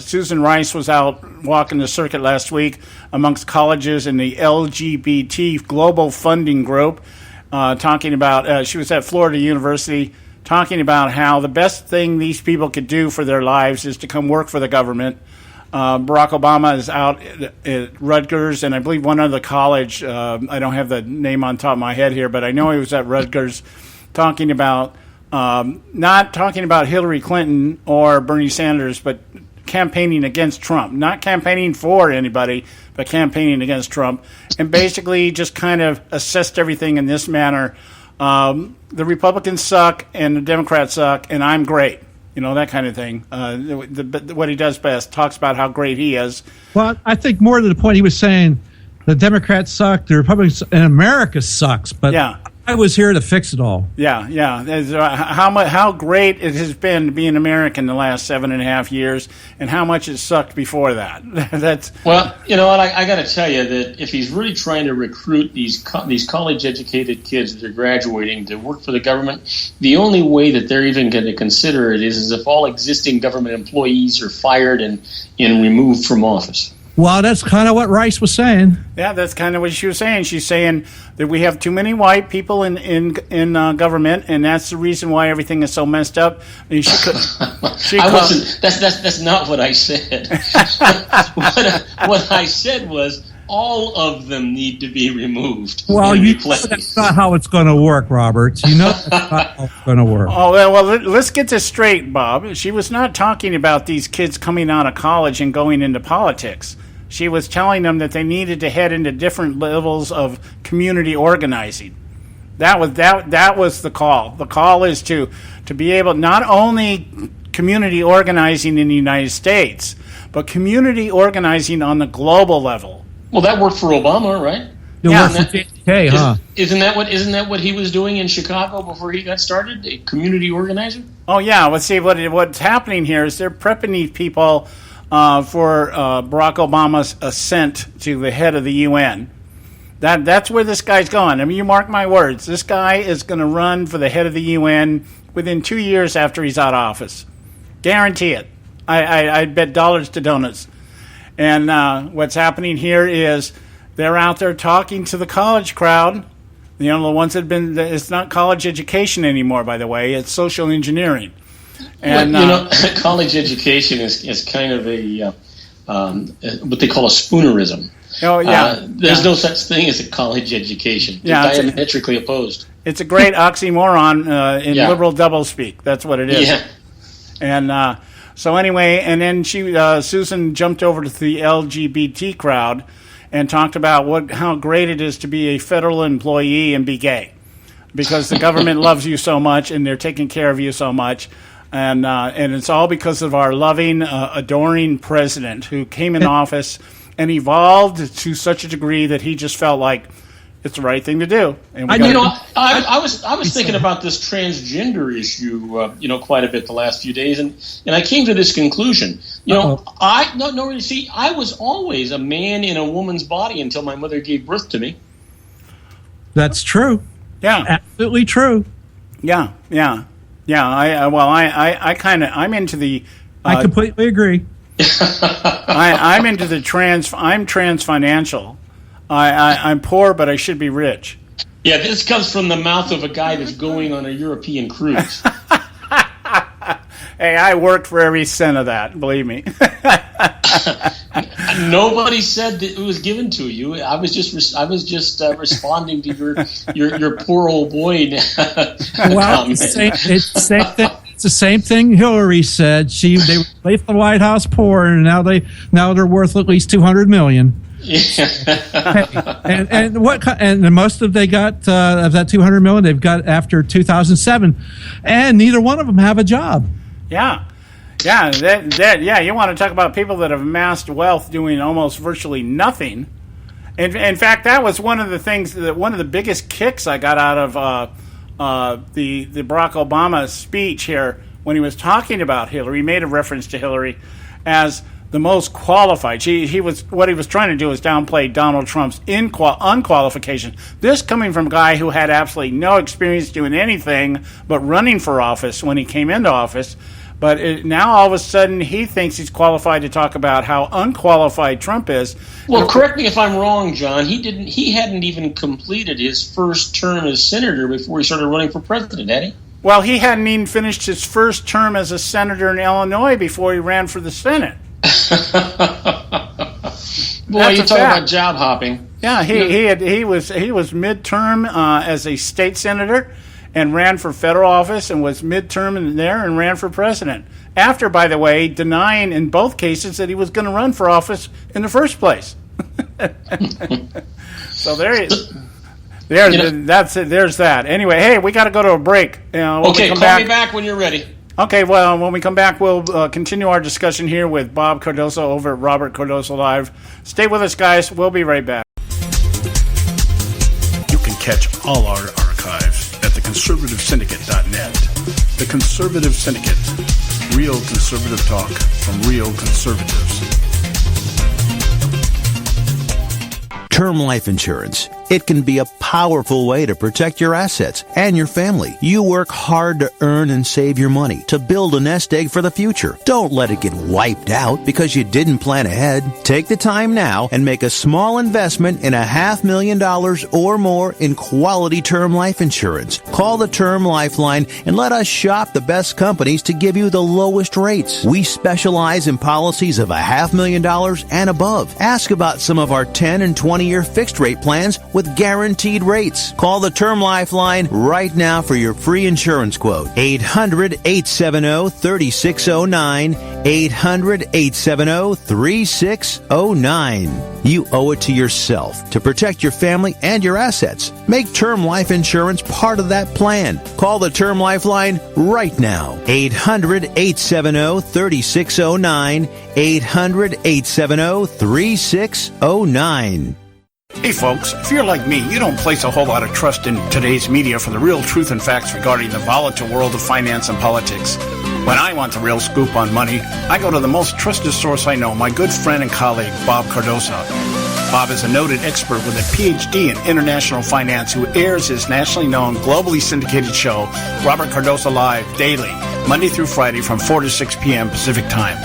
Susan Rice was out walking the circuit last week amongst colleges in the LGBT Global Funding Group, talking about, she was at Florida University, talking about how the best thing these people could do for their lives is to come work for the government. Barack Obama is out at Rutgers, and I believe one other college, I don't have the name on top of my head here, but I know he was at Rutgers talking about, not talking about Hillary Clinton or Bernie Sanders, but campaigning against Trump, not campaigning for anybody, but campaigning against Trump, and basically just kind of assessed everything in this manner. The Republicans suck and the Democrats suck, and I'm great. You know, that kind of thing. What he does best, talks about how great he is. Well, I think more to the point, he was saying the Democrats suck, the Republicans, and America sucks. But yeah. I was here to fix it all. Yeah. How great it has been to be an American the last 7.5 years, and how much it sucked before that. That's well, you know what? I got to tell you that if he's really trying to recruit these college-educated kids that are graduating to work for the government, the only way that they're even going to consider it is if all existing government employees are fired and removed from office. Well, that's kind of what Rice was saying. Yeah, that's kind of what she was saying. She's saying that we have too many white people in government, and that's the reason why everything is so messed up. And That's not what I said. What I said was all of them need to be removed. Well, that's not how it's going to work, Robert. You know that's not how it's going to work. Oh, well, let's get this straight, Bob. She was not talking about these kids coming out of college and going into politics. She was telling them that they needed to head into different levels of community organizing. That was the call. The call is to be able, not only community organizing in the United States, but community organizing on the global level. Well, that worked for Obama, right? Isn't that what he was doing in Chicago before he got started? A community organizer? Oh yeah. Let's see what's happening here is they're prepping these people for Barack Obama's ascent to the head of the UN. That's where this guy's going. I mean, you mark my words. This guy is going to run for the head of the UN within 2 years after he's out of office. Guarantee it. I'd bet dollars to donuts. And what's happening here is they're out there talking to the college crowd. You know, the ones that have been, it's not college education anymore, by the way. It's social engineering. And college education is kind of a what they call a spoonerism. Oh yeah, there's no such thing as a college education. They're diametrically opposed. It's a great oxymoron in liberal doublespeak. That's what it is. Yeah. And so anyway, and then Susan jumped over to the LGBT crowd and talked about how great it is to be a federal employee and be gay, because the government loves you so much and they're taking care of you so much. And it's all because of our loving, adoring president who came in office and evolved to such a degree that he just felt like it's the right thing to do. And I was thinking about this transgender issue, quite a bit the last few days, and I came to this conclusion. I was always a man in a woman's body until my mother gave birth to me. That's true. Yeah, absolutely true. Yeah. I'm into the. I completely agree. I'm into the I'm trans financial. I'm poor, but I should be rich. Yeah, this comes from the mouth of a guy that's going on a European cruise. Hey, I worked for every cent of that. Believe me. Nobody said that it was given to you. I was just responding to your poor old boy. Well, it's the same thing Hillary said. They left the White House poor, and now they're worth at least $200 million. Yeah. and most of they got of that $200 million they've got after 2007, and neither one of them have a job. Yeah. You want to talk about people that have amassed wealth doing almost virtually nothing. In fact, that was one of the things one of the biggest kicks I got out of the Barack Obama speech here when he was talking about Hillary. He made a reference to Hillary as the most qualified. What he was trying to do was downplay Donald Trump's unqualification. This coming from a guy who had absolutely no experience doing anything but running for office when he came into office. But now all of a sudden he thinks he's qualified to talk about how unqualified Trump is. Well, correct me if I'm wrong, John. He hadn't even completed his first term as senator before he started running for president, had he? Well, he hadn't even finished his first term as a senator in Illinois before he ran for the Senate. Boy, you talk about job hopping. Yeah, he was midterm as a state senator and ran for federal office and was midterm in there and ran for president. After, by the way, denying in both cases that he was going to run for office in the first place. So that's it. There's that. Anyway, hey, we got to go to a break. Okay, call me back when you're ready. Okay, well, when we come back, we'll continue our discussion here with Bob Cardoso over at Robert Cardoso Live. Stay with us, guys. We'll be right back. You can catch all our archives at theconservativesyndicate.net. The Conservative Syndicate. Real conservative talk from real conservatives. Term life insurance. It can be a powerful way to protect your assets and your family. You work hard to earn and save your money to build a nest egg for the future. Don't let it get wiped out because you didn't plan ahead. Take the time now and make a small investment in $500,000 or more in quality term life insurance. Call the Term Lifeline and let us shop the best companies to give you the lowest rates. We specialize in policies of $500,000 and above. Ask about some of our 10 and 20-year fixed rate plans with guaranteed rates. Call the Term Lifeline right now for your free insurance quote. 800-870-3609. 800-870-3609. You owe it to yourself to protect your family and your assets. Make term life insurance part of that plan. Call the Term Lifeline right now. 800-870-3609. 800-870-3609. Hey folks, if you're like me, you don't place a whole lot of trust in today's media for the real truth and facts regarding the volatile world of finance and politics. When I want the real scoop on money, I go to the most trusted source I know, my good friend and colleague, Bob Cardoso. Bob is a noted expert with a PhD in international finance who airs his nationally known, globally syndicated show, Robert Cardoso Live, daily, Monday through Friday from 4 to 6 p.m. Pacific Time.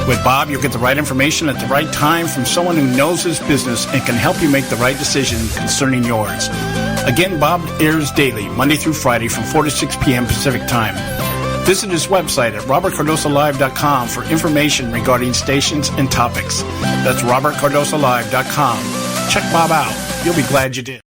With Bob, you'll get the right information at the right time from someone who knows his business and can help you make the right decision concerning yours. Again, Bob airs daily, Monday through Friday from 4 to 6 p.m. Pacific Time. Visit his website at robertcardosolive.com for information regarding stations and topics. That's robertcardosolive.com. Check Bob out. You'll be glad you did.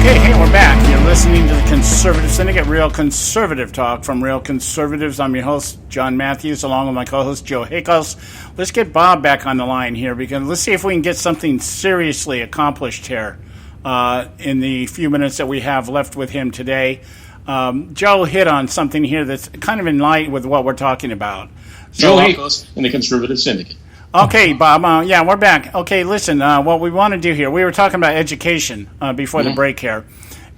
Hey, we're back. You're listening to the Conservative Syndicate, real conservative talk from real conservatives. I'm your host, John Matthews, along with my co-host, Joe Hakos. Let's get Bob back on the line here, because let's see if we can get something seriously accomplished here in the few minutes that we have left with him today. Joe hit on something here that's kind of in line with what we're talking about. Joe Hakos in the Conservative Syndicate. Okay, Bob. Yeah, we're back. Okay, listen, what we want to do here, we were talking about education before the break here.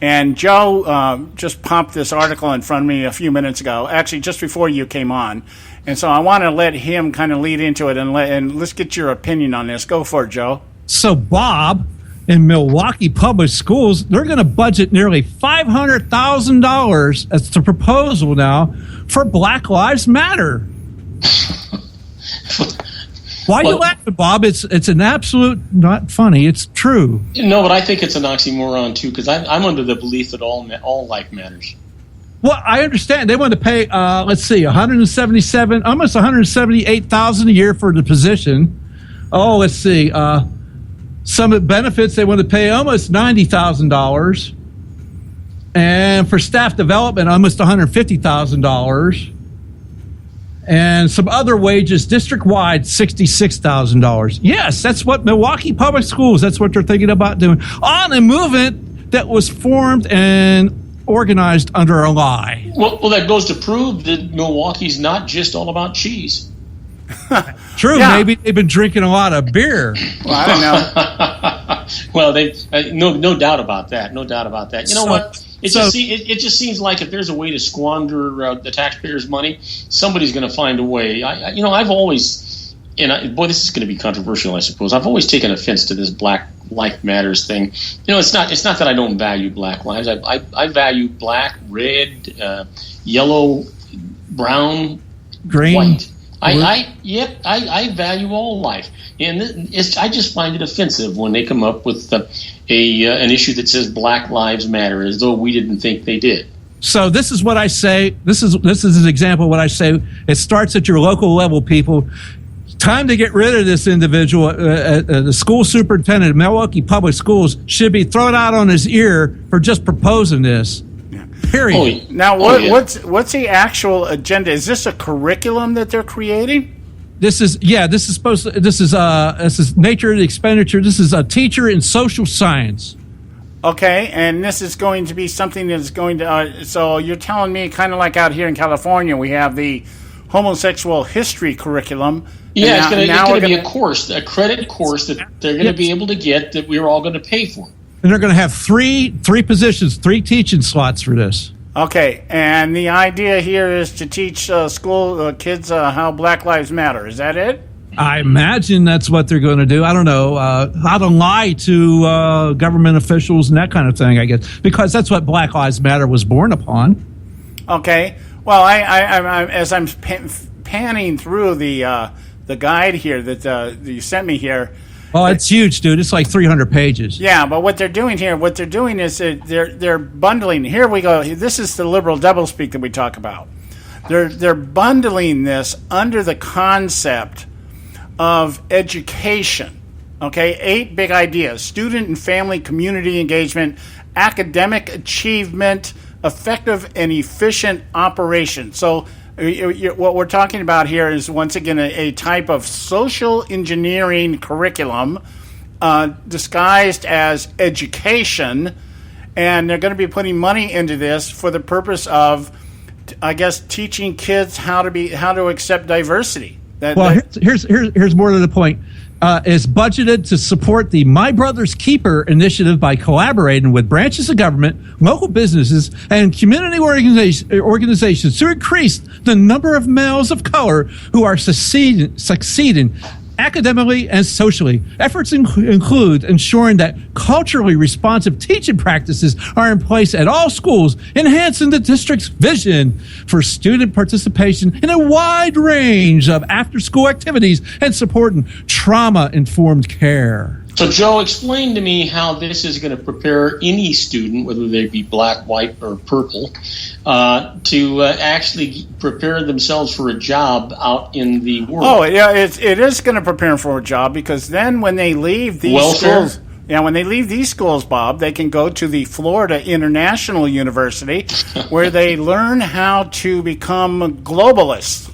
And Joe just popped this article in front of me a few minutes ago, actually just before you came on. And so I want to let him kind of lead into it, and let's get your opinion on this. Go for it, Joe. So, Bob, in Milwaukee Public Schools, they're going to budget nearly $500,000, that's the proposal now, for Black Lives Matter. Why are you laughing, Bob? It's an absolute, not funny, it's true. No, but I think it's an oxymoron, too, because I'm under the belief that all life matters. Well, I understand. They want to pay, almost $178,000 a year for the position. Oh, let's see. Some benefits, they want to pay almost $90,000. And for staff development, almost $150,000. And some other wages, district-wide, $66,000. Yes, that's what Milwaukee Public Schools, that's what they're thinking about doing. On a movement that was formed and organized under a lie. Well, that goes to prove that Milwaukee's not just all about cheese. True, yeah. Maybe they've been drinking a lot of beer. Well, I don't know. Well, no doubt about that. No doubt about that. You know what? It just seems like if there's a way to squander the taxpayers' money, somebody's going to find a way. I've always boy, this is going to be controversial, I suppose. I've always taken offense to this Black Life Matters thing. It's not that I don't value black lives. I value black, red, yellow, brown, green, white. I value all life, and I just find it offensive when they come up with an issue that says Black Lives Matter, as though we didn't think they did. So this is what I say. This is an example of what I say. It starts at your local level, people. Time to get rid of this individual. The school superintendent of Milwaukee Public Schools should be thrown out on his ear for just proposing this. Period. Now, what's the actual agenda? Is this a curriculum that they're creating? This is nature of the expenditure. This is a teacher in social science. Okay, and this is going to be something that's going to. So you're telling me, kind of like out here in California, we have the homosexual history curriculum. Yeah, it's going to be a course, a credit course that they're going to be able to get that we're all going to pay for. And they're going to have three positions, 3 teaching slots for this. Okay, and the idea here is to teach school kids how Black Lives Matter. Is that it? I imagine that's what they're going to do. I don't know how to lie to government officials and that kind of thing, I guess, because that's what Black Lives Matter was born upon. Okay. Well, I as I'm panning through the guide here that you sent me here. Oh, it's huge, dude. It's like 300 pages. Yeah, but what they're doing is they're bundling. Here we go. This is the liberal doublespeak that we talk about. They're bundling this under the concept of education. Okay, 8 big ideas: student and family community engagement, academic achievement, effective and efficient operation. So what we're talking about here is, once again, a type of social engineering curriculum disguised as education, and they're going to be putting money into this for the purpose of, I guess, teaching kids how to accept diversity. Here's more to the point. Is budgeted to support the My Brother's Keeper initiative by collaborating with branches of government, local businesses, and community organizations to increase the number of males of color who are succeeding academically and socially. Efforts include ensuring that culturally responsive teaching practices are in place at all schools, enhancing the district's vision for student participation in a wide range of after-school activities, and supporting trauma-informed care. So, Joe, explain to me how this is going to prepare any student, whether they be black, white, or purple, to actually prepare themselves for a job out in the world. Oh, yeah, it is going to prepare them for a job, because then when they leave these schools... Yeah, when they leave these schools, Bob, they can go to the Florida International University, where they learn how to become globalists.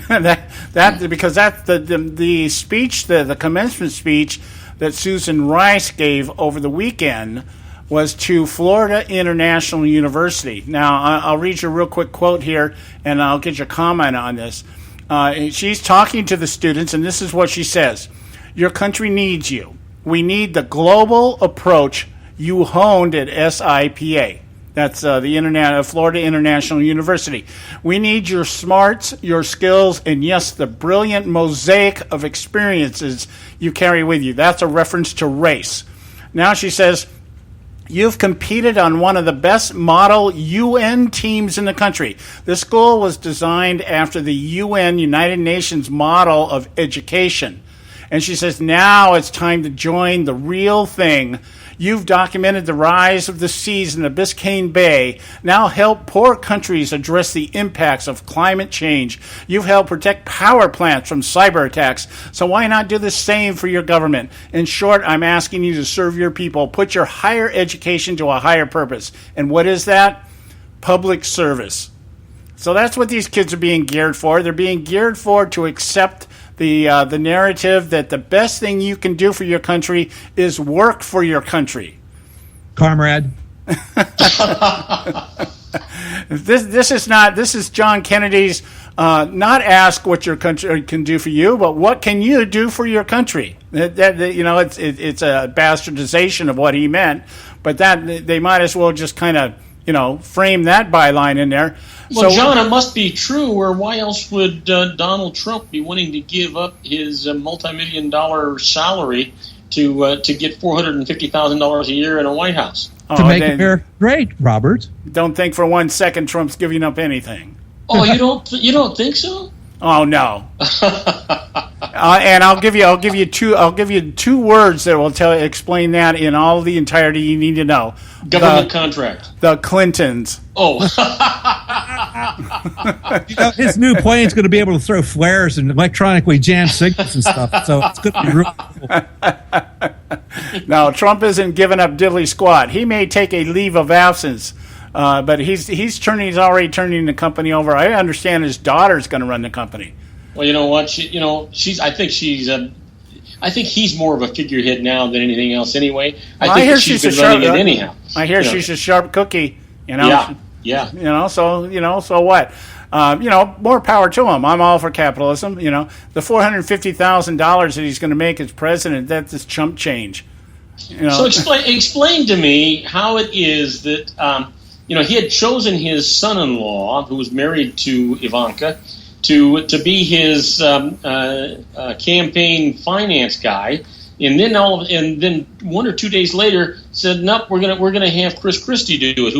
Because that's the speech, the commencement speech that Susan Rice gave over the weekend was to Florida International University. Now, I'll read you a real quick quote here, and I'll get your comment on this. She's talking to the students, and this is what she says. Your country needs you. We need the global approach you honed at SIPA. That's the Florida International University. We need your smarts, your skills, and yes, the brilliant mosaic of experiences you carry with you. That's a reference to race. Now she says, you've competed on one of the best model UN teams in the country. This school was designed after the UN, United Nations model of education. And she says, now it's time to join the real thing. You've documented the rise of the seas in the Biscayne Bay. Now help poor countries address the impacts of climate change. You've helped protect power plants from cyber attacks. So why not do the same for your government? In short, I'm asking you to serve your people. Put your higher education to a higher purpose. And what is that? Public service. So that's what these kids are being geared for. They're being geared for to accept the narrative that the best thing you can do for your country is work for your country. Comrade. This is John Kennedy's not ask what your country can do for you, but what can you do for your country? It's a bastardization of what he meant, but that they might as well just kind of frame that byline in there. Well, John, it must be true, or why else would Donald Trump be wanting to give up his multi-million-dollar salary to get $450,000 a year in a White House? To make America great, Robert. Don't think for 1 second Trump's giving up anything. Oh, you don't think so? Oh no. And I'll give you two words that will explain that in all the entirety you need to know. Government contract. The Clintons. Oh. His new plane's going to be able to throw flares and electronically jam signals and stuff. So it's going to be really cool. No, Trump isn't giving up diddly squat. He may take a leave of absence. But he's already turning the company over. I understand his daughter's going to run the company. Well, you know what? I think he's more of a figurehead now than anything else. Anyway, I think that she's been running it anyhow. I hear she's a sharp cookie. Yeah. So what? More power to him. I'm all for capitalism. The $450,000 that he's going to make as president, that's just chump change. So explain to me how it is that. He had chosen his son-in-law, who was married to Ivanka, to be his campaign finance guy, and then 1 or 2 days later said, "Nope, we're gonna have Chris Christie do it."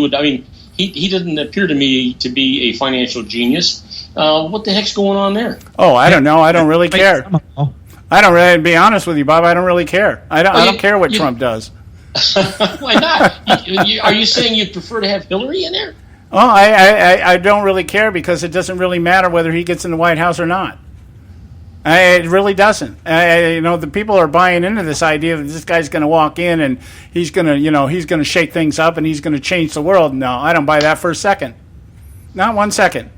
He didn't appear to me to be a financial genius. What the heck's going on there? Oh, I don't know. I don't really care. I don't really. To be honest with you, Bob, I don't really care. I don't care what Trump does. Why not? Are you saying you'd prefer to have Hillary in there? Oh, I don't really care because it doesn't really matter whether he gets in the White House or not. It really doesn't. The people are buying into this idea that this guy's going to walk in and he's going to shake things up and he's going to change the world. No, I don't buy that for a second. Not 1 second.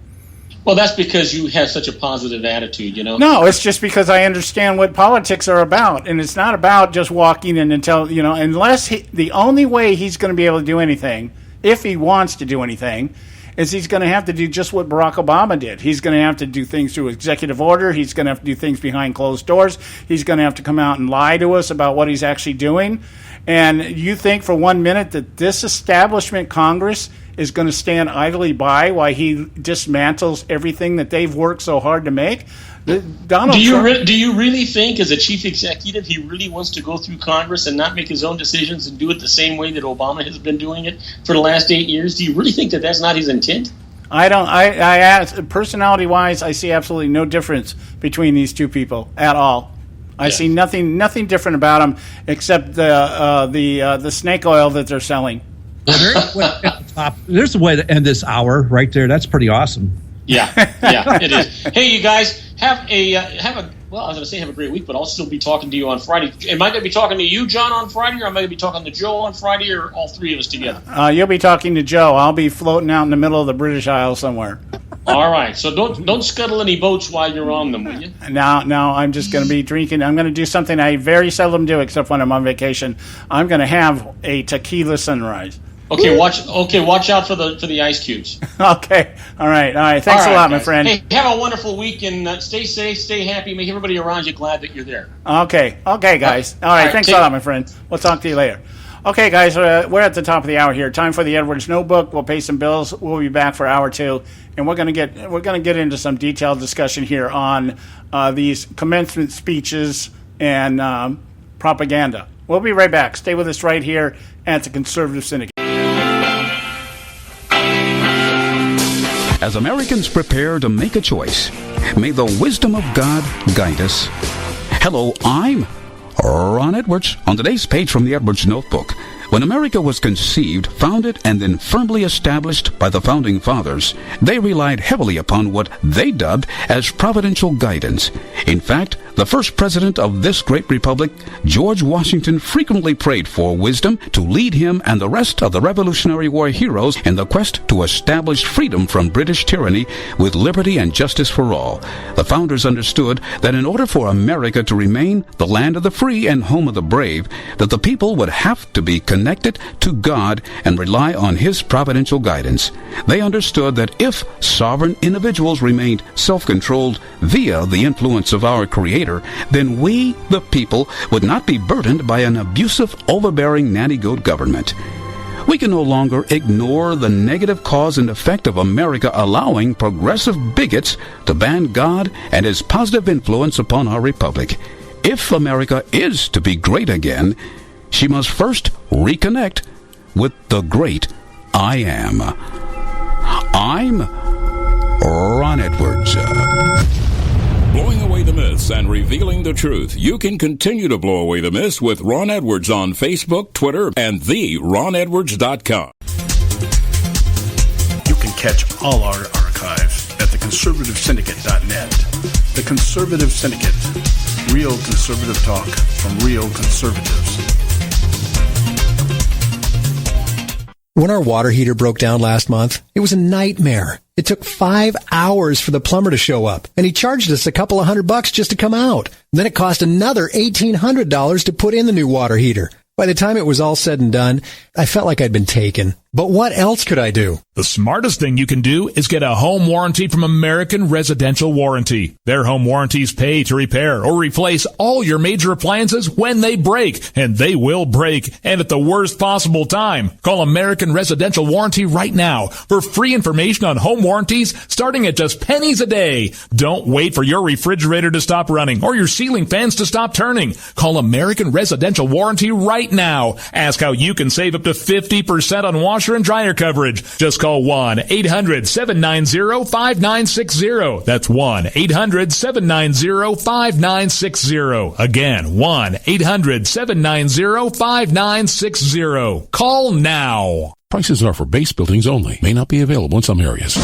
Well, that's because you have such a positive attitude, No, it's just because I understand what politics are about, and it's not about just walking in and the only way he's going to be able to do anything, if he wants to do anything, is he's going to have to do just what Barack Obama did. He's going to have to do things through executive order. He's going to have to do things behind closed doors. He's going to have to come out and lie to us about what he's actually doing. And you think for 1 minute that this establishment Congress is going to stand idly by while he dismantles everything that they've worked so hard to make? Donald Trump, do you really think, as a chief executive, he really wants to go through Congress and not make his own decisions and do it the same way that Obama has been doing it for the last 8 years? Do you really think that that's not his intent? I don't. I ask, personality-wise, I see absolutely no difference between these two people at all. I see nothing different about them except the snake oil that they're selling. There's a way to end this hour right there. That's pretty awesome. Yeah, it is. Hey, you guys, have a great week, but I'll still be talking to you on Friday. Am I going to be talking to you, John, on Friday, or am I going to be talking to Joe on Friday, or all three of us together? You'll be talking to Joe. I'll be floating out in the middle of the British Isles somewhere. All right, so don't scuttle any boats while you're on them, will you? No, I'm just going to be drinking. I'm going to do something I very seldom do, except when I'm on vacation. I'm going to have a tequila sunrise. Okay, watch out for the ice cubes. Okay, all right. Thanks a lot, guys. My friend. Hey, have a wonderful week and stay safe, stay happy. Make everybody around you glad that you're there. Okay, guys. All right, thanks a lot, my friend. We'll talk to you later. Okay, guys, we're at the top of the hour here. Time for the Edwards Notebook. We'll pay some bills. We'll be back for hour 2, and we're gonna get into some detailed discussion here on these commencement speeches and propaganda. We'll be right back. Stay with us right here at the Conservative Syndicate. As Americans prepare to make a choice, may the wisdom of God guide us. Hello, I'm Ron Edwards. On today's page from the Edwards Notebook, when America was conceived, founded, and then firmly established by the Founding Fathers, they relied heavily upon what they dubbed as providential guidance. In fact, the first president of this great republic, George Washington, frequently prayed for wisdom to lead him and the rest of the Revolutionary War heroes in the quest to establish freedom from British tyranny with liberty and justice for all. The founders understood that in order for America to remain the land of the free and home of the brave, that the people would have to be connected to God and rely on His providential guidance. They understood that if sovereign individuals remained self-controlled via the influence of our Creator, then we, the people, would not be burdened by an abusive, overbearing nanny-goat government. We can no longer ignore the negative cause and effect of America allowing progressive bigots to ban God and his positive influence upon our republic. If America is to be great again, she must first reconnect with the great I Am. I'm Ron Edwards. Blowing away the myths and revealing the truth. You can continue to blow away the myths with Ron Edwards on Facebook, Twitter, and theronedwards.com. You can catch all our archives at theconservativesyndicate.net. The Conservative Syndicate. Real conservative talk from real conservatives. When our water heater broke down last month, it was a nightmare. It took 5 hours for the plumber to show up, and he charged us a couple of $100 just to come out. Then it cost another $1,800 to put in the new water heater. By the time it was all said and done, I felt like I'd been taken. But what else could I do? The smartest thing you can do is get a home warranty from American Residential Warranty. Their home warranties pay to repair or replace all your major appliances when they break, and they will break, and at the worst possible time. Call American Residential Warranty right now for free information on home warranties starting at just pennies a day. Don't wait for your refrigerator to stop running or your ceiling fans to stop turning. Call American Residential Warranty right now. Ask how you can save up to 50% on washer and dryer coverage. Just call 1-800-790-5960. That's 1-800-790-5960. Again, 1-800-790-5960. Call now. Prices are for base buildings only. May not be available in some areas.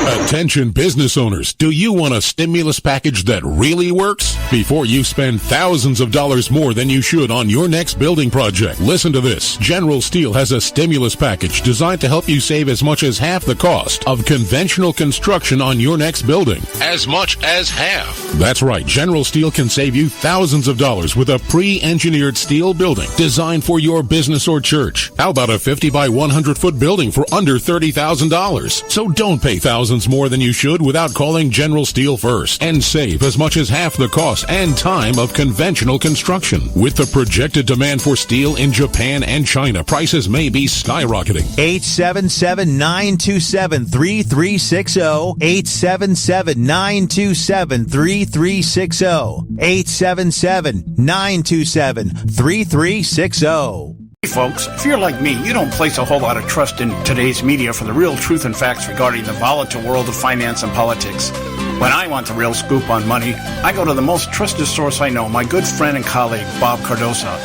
Attention business owners, do you want a stimulus package that really works? Before you spend thousands of dollars more than you should on your next building project, listen to this. General Steel has a stimulus package designed to help you save as much as half the cost of conventional construction on your next building. As much as half. That's right, General Steel can save you thousands of dollars with a pre-engineered steel building designed for your business or church. How about a 50 by 100 foot building for under $30,000? So don't pay thousands more than you should without calling General Steel first and save as much as half the cost and time of conventional construction. With the projected demand for steel in Japan and China, prices may be skyrocketing. 877-927-3360. 877-927-3360. 877-927-3360. Hey folks, if you're like me, you don't place a whole lot of trust in today's media for the real truth and facts regarding the volatile world of finance and politics. When I want the real scoop on money, I go to the most trusted source I know, my good friend and colleague, Bob Cardosa.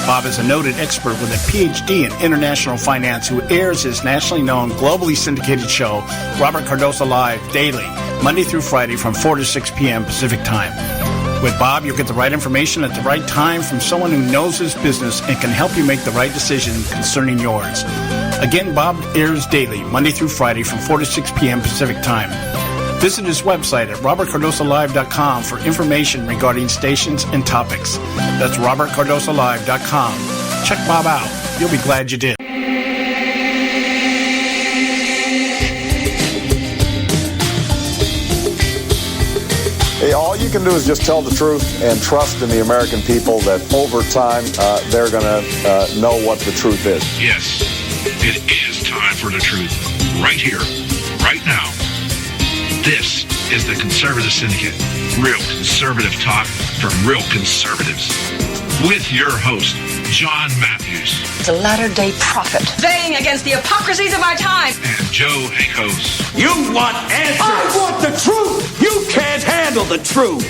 Bob is a noted expert with a PhD in international finance who airs his nationally known, globally syndicated show, Robert Cardosa Live, daily, Monday through Friday from 4 to 6 p.m. Pacific Time. With Bob, you'll get the right information at the right time from someone who knows his business and can help you make the right decision concerning yours. Again, Bob airs daily, Monday through Friday from 4 to 6 p.m. Pacific Time. Visit his website at robertcardosalive.com for information regarding stations and topics. That's robertcardosalive.com. Check Bob out. You'll be glad you did. Hey, all you can do is just tell the truth and trust in the American people that over time they're going to know what the truth is. Yes, it is time for the truth. Right here, right now. This is the Conservative Syndicate. Real conservative talk from real conservatives. With your host, John Matthews. It's a latter-day prophet. Baying against the hypocrisies of our time. And Joe Hakos. You want answers. I want the truth. You can't handle the truth.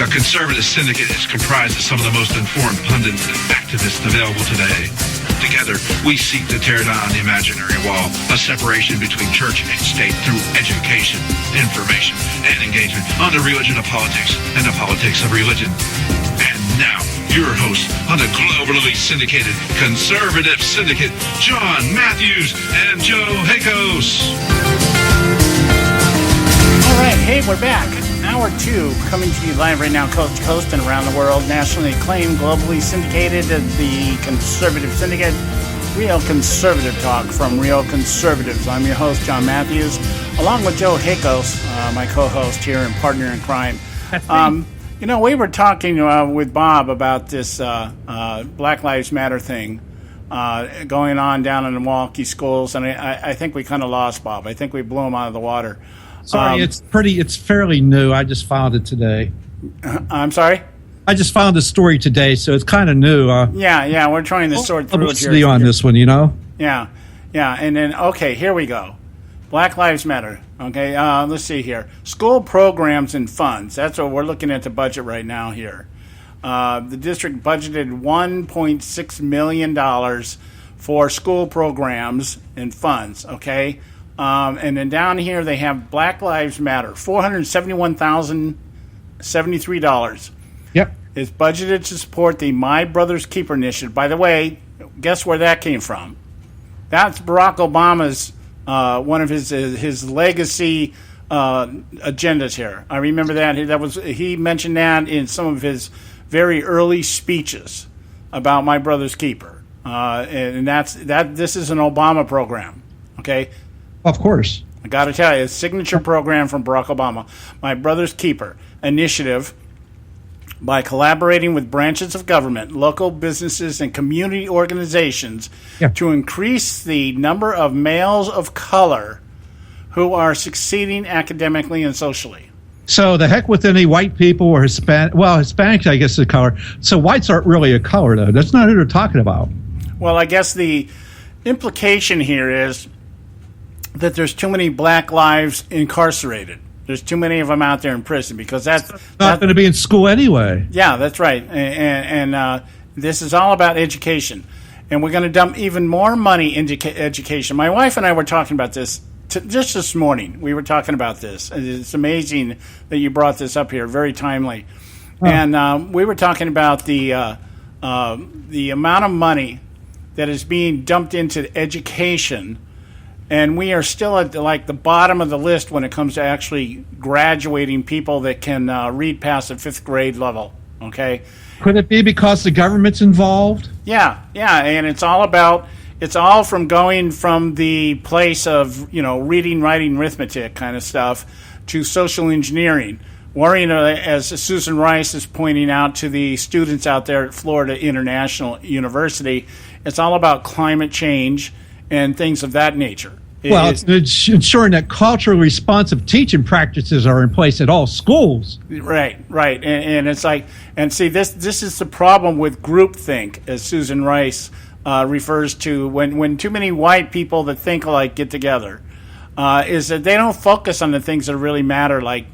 The Conservative Syndicate is comprised of some of the most informed pundits and activists available today. Together, we seek to tear down the imaginary wall of separation between church and state through education, information, and engagement on the religion of politics and the politics of religion. And now, your host on the globally syndicated Conservative Syndicate, John Matthews and Joe Hakos. All right, hey, we're back. Hour 2, coming to you live right now, coast to coast and around the world. Nationally acclaimed, globally syndicated, the Conservative Syndicate. Real conservative talk from real conservatives. I'm your host, John Matthews, along with Joe Hakos, my co-host here and partner in crime. You know, we were talking with Bob about this Black Lives Matter thing going on down in the Milwaukee schools, and I think we kind of lost Bob. I think we blew him out of the water. Sorry, it's fairly new. I just found it today. I'm sorry? I just found the story today, so it's kind of new. Yeah, we're trying to sort through it here. Publicity on this one, you know? Yeah, and then, okay, here we go. Black Lives Matter. Okay, let's see here. School programs and funds. That's what we're looking at the budget right now here. The district budgeted $1.6 million for school programs and funds, okay? And then down here they have Black Lives Matter, $471,073. Yep. Is budgeted to support the My Brother's Keeper initiative. By the way, guess where that came from? That's Barack Obama's one of his legacy agendas here. I remember that. He mentioned that in some of his very early speeches about My Brother's Keeper, and this is an Obama program. Okay, of course. I got to tell you, a signature program from Barack Obama, My Brother's Keeper initiative. By collaborating with branches of government, local businesses, and community organizations to increase the number of males of color who are succeeding academically and socially. So the heck with any white people or Hispanic. Well, Hispanics, I guess, is a color. So whites aren't really a color, though. That's not who they're talking about. Well, I guess the implication here is that there's too many black lives incarcerated. There's too many of them out there in prison because that's not going to be in school anyway. Yeah, that's right. And this is all about education. And we're going to dump even more money into education. My wife and I were talking about this just this morning. We were talking about this. It's amazing that you brought this up here. Very timely. Oh. And we were talking about the amount of money that is being dumped into education. And we are still at the bottom of the list when it comes to actually graduating people that can read past the 5th grade level. Okay. Could it be because the government's involved? Yeah, and it's all from going from the place of reading, writing, arithmetic kind of stuff to social engineering. Worrying, as Susan Rice is pointing out to the students out there at Florida International University, it's all about climate change and things of that nature. It's ensuring that culturally responsive teaching practices are in place at all schools. Right. And it's like, and see, this is the problem with groupthink, as Susan Rice refers to, when too many white people that think alike get together, is that they don't focus on the things that really matter, like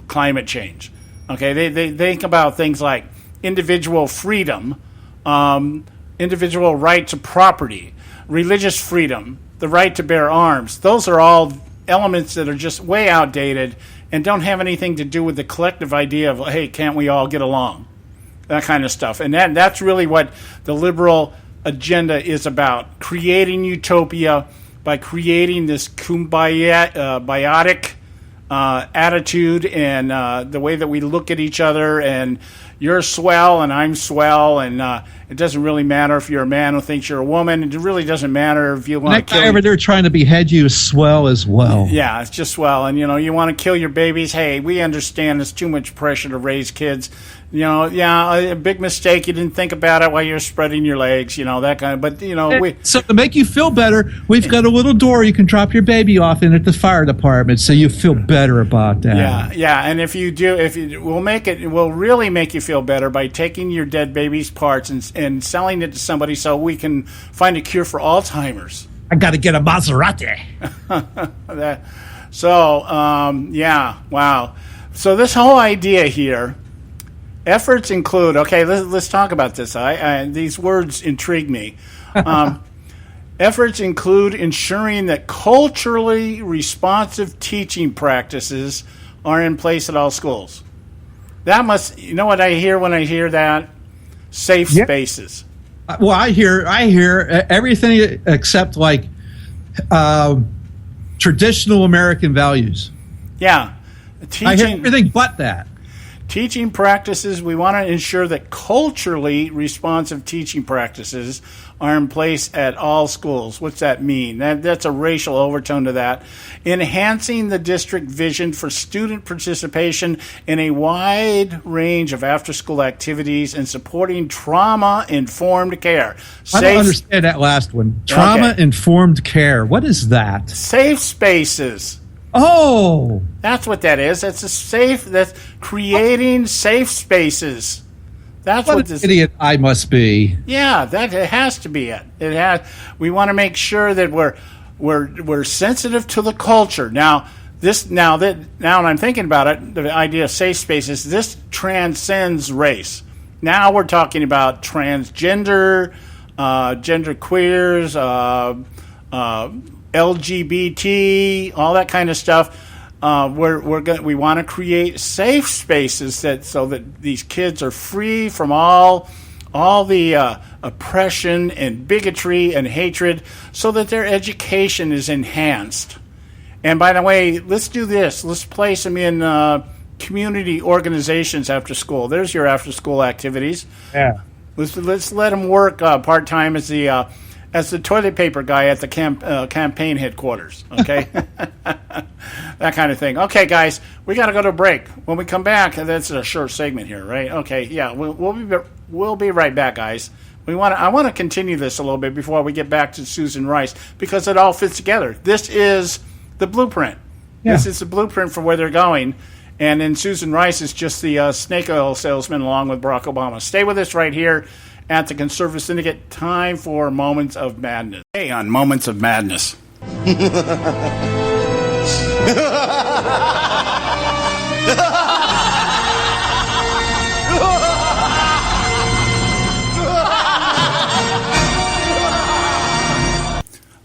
climate change. Okay, they think about things like individual freedom, individual right to property, religious freedom, the right to bear arms. Those are all elements that are just way outdated and don't have anything to do with the collective idea of, hey, can't we all get along? That kind of stuff. And that's really what the liberal agenda is about, creating utopia by creating this kumbaya-biotic attitude and the way that we look at each other, and you're swell and I'm swell, and it doesn't really matter if you're a man who thinks you're a woman. It really doesn't matter if you want to kill. That guy over there trying to behead you is swell as well. Yeah, it's just swell. And, you want to kill your babies. Hey, we understand it's too much pressure to raise kids. A big mistake. You didn't think about it while you're spreading your legs, that kind of. But, so to make you feel better, we've got a little door you can drop your baby off in at the fire department, so you feel better about that. Yeah. And if you do, we'll really make you feel better by taking your dead baby's parts and selling it to somebody so we can find a cure for Alzheimer's. I got to get a Maserati. Wow. So this whole idea here. Efforts include, okay, let's talk about this. These words intrigue me. Efforts include ensuring that culturally responsive teaching practices are in place at all schools. That must, what I hear when I hear that? Safe spaces. Well, I hear everything except traditional American values. Yeah. I hear everything but that. Teaching practices, we want to ensure that culturally responsive teaching practices are in place at all schools. What's that mean? That's a racial overtone to that. Enhancing the district vision for student participation in a wide range of after-school activities and supporting trauma-informed care. I don't understand that last one. Trauma-informed care. What is that? Safe spaces. Oh, that's what that is. That's creating safe spaces. That's what this idiot I must be. Yeah, that it has to be it. We want to make sure that we're sensitive to the culture. Now when I'm thinking about it, the idea of safe spaces, this transcends race. Now we're talking about transgender, gender queers, LGBT, all that kind of stuff. We want to create safe spaces so that these kids are free from all the oppression and bigotry and hatred, so that their education is enhanced. And by the way, let's do this. Let's place them in community organizations after school. There's your after school activities. Yeah. Let's let them work part time as the toilet paper guy at the campaign headquarters, okay? That kind of thing. Okay, guys, we got to go to a break. When we come back, that's a short segment here, right? Okay, yeah, we'll be right back, guys. I want to continue this a little bit before we get back to Susan Rice, because it all fits together. This is the blueprint. Yeah. This is the blueprint for where they're going. And then Susan Rice is just the snake oil salesman along with Barack Obama. Stay with us right here at the Conservative Syndicate. Time for Moments of Madness. Hey, on Moments of Madness.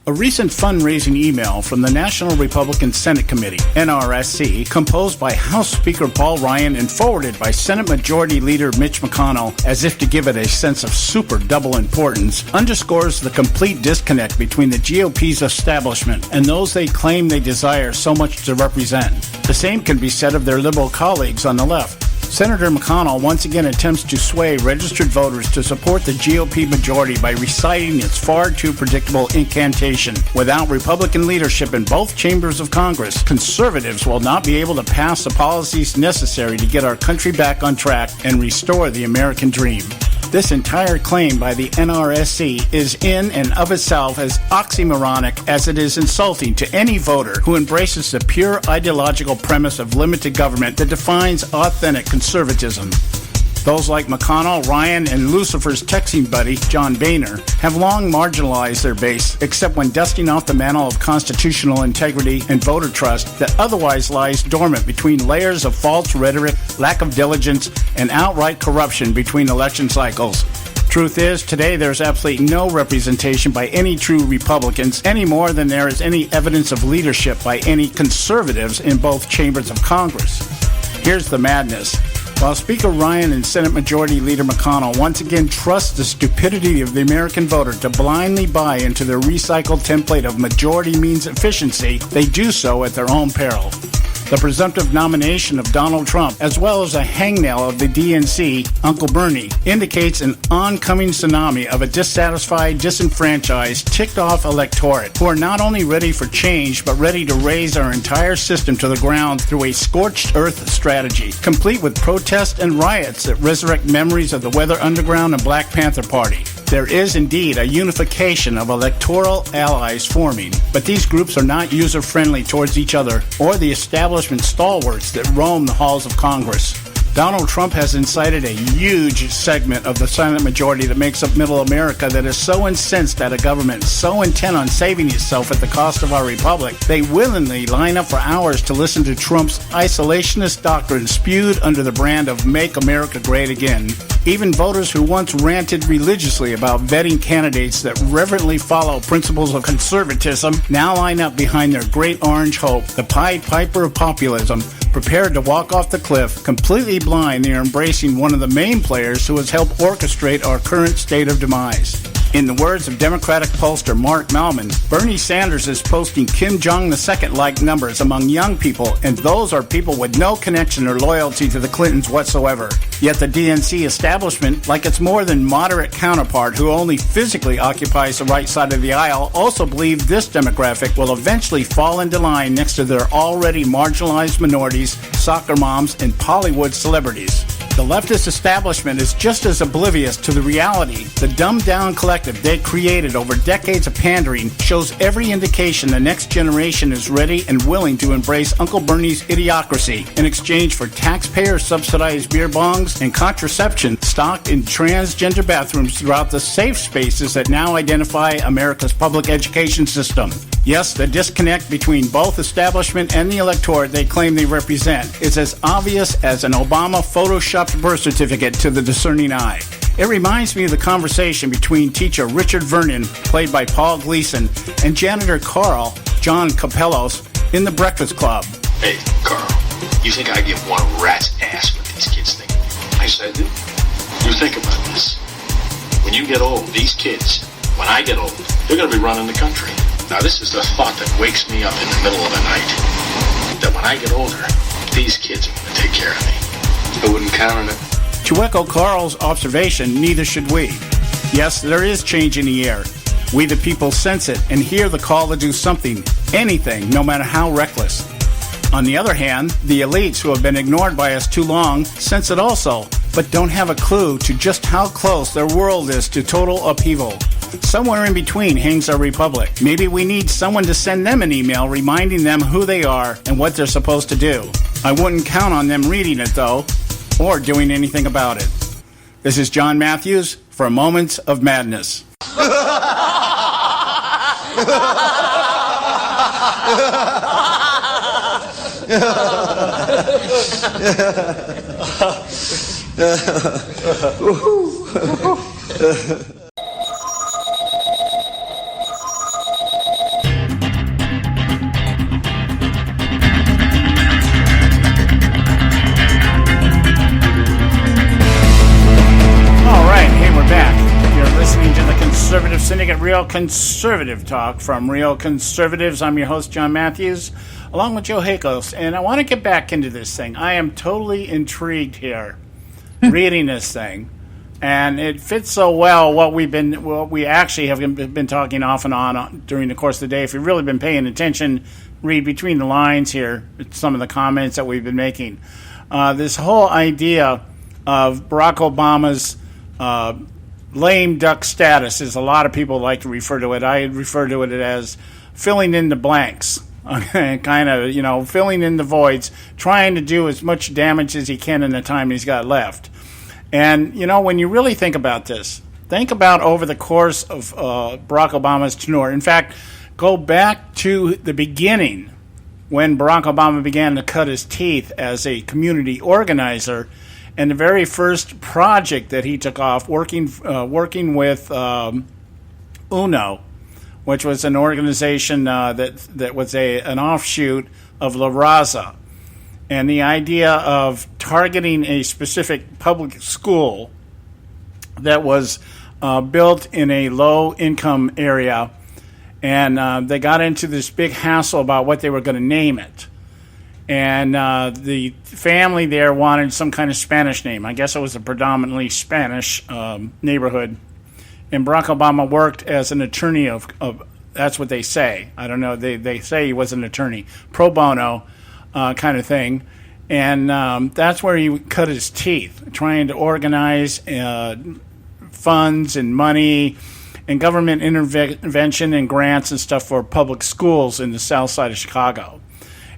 A recent fundraising email from the National Republican Senate Committee, NRSC, composed by House Speaker Paul Ryan and forwarded by Senate Majority Leader Mitch McConnell as if to give it a sense of super double importance, underscores the complete disconnect between the GOP's establishment and those they claim they desire so much to represent. The same can be said of their liberal colleagues on the left. Senator McConnell once again attempts to sway registered voters to support the GOP majority by reciting its far too predictable incantation. Without Republican leadership in both chambers of Congress, conservatives will not be able to pass the policies necessary to get our country back on track and restore the American dream. This entire claim by the NRSC is in and of itself as oxymoronic as it is insulting to any voter who embraces the pure ideological premise of limited government that defines authentic conservatism. Those like McConnell, Ryan, and Lucifer's texting buddy, John Boehner, have long marginalized their base, except when dusting off the mantle of constitutional integrity and voter trust that otherwise lies dormant between layers of false rhetoric, lack of diligence, and outright corruption between election cycles. Truth is, today there's absolutely no representation by any true Republicans, any more than there is any evidence of leadership by any conservatives in both chambers of Congress. Here's the madness. While Speaker Ryan and Senate Majority Leader McConnell once again trust the stupidity of the American voter to blindly buy into their recycled template of majority means efficiency, they do so at their own peril. The presumptive nomination of Donald Trump, as well as a hangnail of the DNC, Uncle Bernie, indicates an oncoming tsunami of a dissatisfied, disenfranchised, ticked-off electorate who are not only ready for change, but ready to raise our entire system to the ground through a scorched earth strategy, complete with protests and riots that resurrect memories of the Weather Underground and Black Panther Party. There is indeed a unification of electoral allies forming, but these groups are not user-friendly towards each other or the establishment stalwarts that roam the halls of Congress. Donald Trump has incited a huge segment of the Senate majority that makes up middle America that is so incensed at a government so intent on saving itself at the cost of our republic, they willingly line up for hours to listen to Trump's isolationist doctrine spewed under the brand of Make America Great Again. Even voters who once ranted religiously about vetting candidates that reverently follow principles of conservatism now line up behind their great orange hope, the Pied Piper of populism, prepared to walk off the cliff, completely blind they are embracing one of the main players who has helped orchestrate our current state of demise. In the words of Democratic pollster Mark Malman, Bernie Sanders is posting Kim Jong II-like numbers among young people, and those are people with no connection or loyalty to the Clintons whatsoever. Yet the DNC establishment, like its more than moderate counterpart who only physically occupies the right side of the aisle, also believe this demographic will eventually fall into line next to their already marginalized minorities, soccer moms, and Hollywood celebrities. The leftist establishment is just as oblivious to the reality. The dumbed-down collective they created over decades of pandering shows every indication the next generation is ready and willing to embrace Uncle Bernie's idiocracy in exchange for taxpayer-subsidized beer bongs and contraception stocked in transgender bathrooms throughout the safe spaces that now identify America's public education system. Yes, the disconnect between both establishment and the electorate they claim they represent is as obvious as an Obama photoshopped birth certificate to the discerning eye. It reminds me of the conversation between teacher Richard Vernon, played by Paul Gleason, and janitor Carl, John Capellos, in The Breakfast Club. Hey, Carl, you think I give one rat's ass what these kids think? I said, you think about this. When you get old, these kids, when I get old, they're going to be running the country. Now, this is the thought that wakes me up in the middle of the night. That when I get older, these kids are going to take care of me. I wouldn't count on it. To echo Carl's observation, neither should we. Yes, there is change in the air. We the people sense it and hear the call to do something, anything, no matter how reckless. On the other hand, the elites who have been ignored by us too long sense it also, but don't have a clue to just how close their world is to total upheaval. Somewhere in between hangs our republic. Maybe we need someone to send them an email reminding them who they are and what they're supposed to do. I wouldn't count on them reading it, though, or doing anything about it. This is John Matthews for Moments of Madness. Conservative Syndicate, Real Conservative Talk from Real Conservatives. I'm your host, John Matthews, along with Joe Hakos, and I want to get back into this thing. I am totally intrigued here, reading this thing, and it fits so well what we actually have been talking off and on during the course of the day. If you've really been paying attention, read between the lines here, some of the comments that we've been making. This whole idea of Barack Obama's lame duck status, as a lot of people like to refer to it. I refer to it as filling in the blanks, kind of, filling in the voids, trying to do as much damage as he can in the time he's got left. And, when you really think about this, think about over the course of Barack Obama's tenure. In fact, go back to the beginning when Barack Obama began to cut his teeth as a community organizer. And the very first project that he took off, working with UNO, which was an organization that was an offshoot of La Raza, and the idea of targeting a specific public school that was built in a low-income area, and they got into this big hassle about what they were going to name it. And the family there wanted some kind of Spanish name. I guess it was a predominantly Spanish neighborhood. And Barack Obama worked as an attorney of that's what they say. I don't know. They say he was an attorney, pro bono kind of thing. And that's where he cut his teeth, trying to organize funds and money and government intervention and grants and stuff for public schools in the south side of Chicago.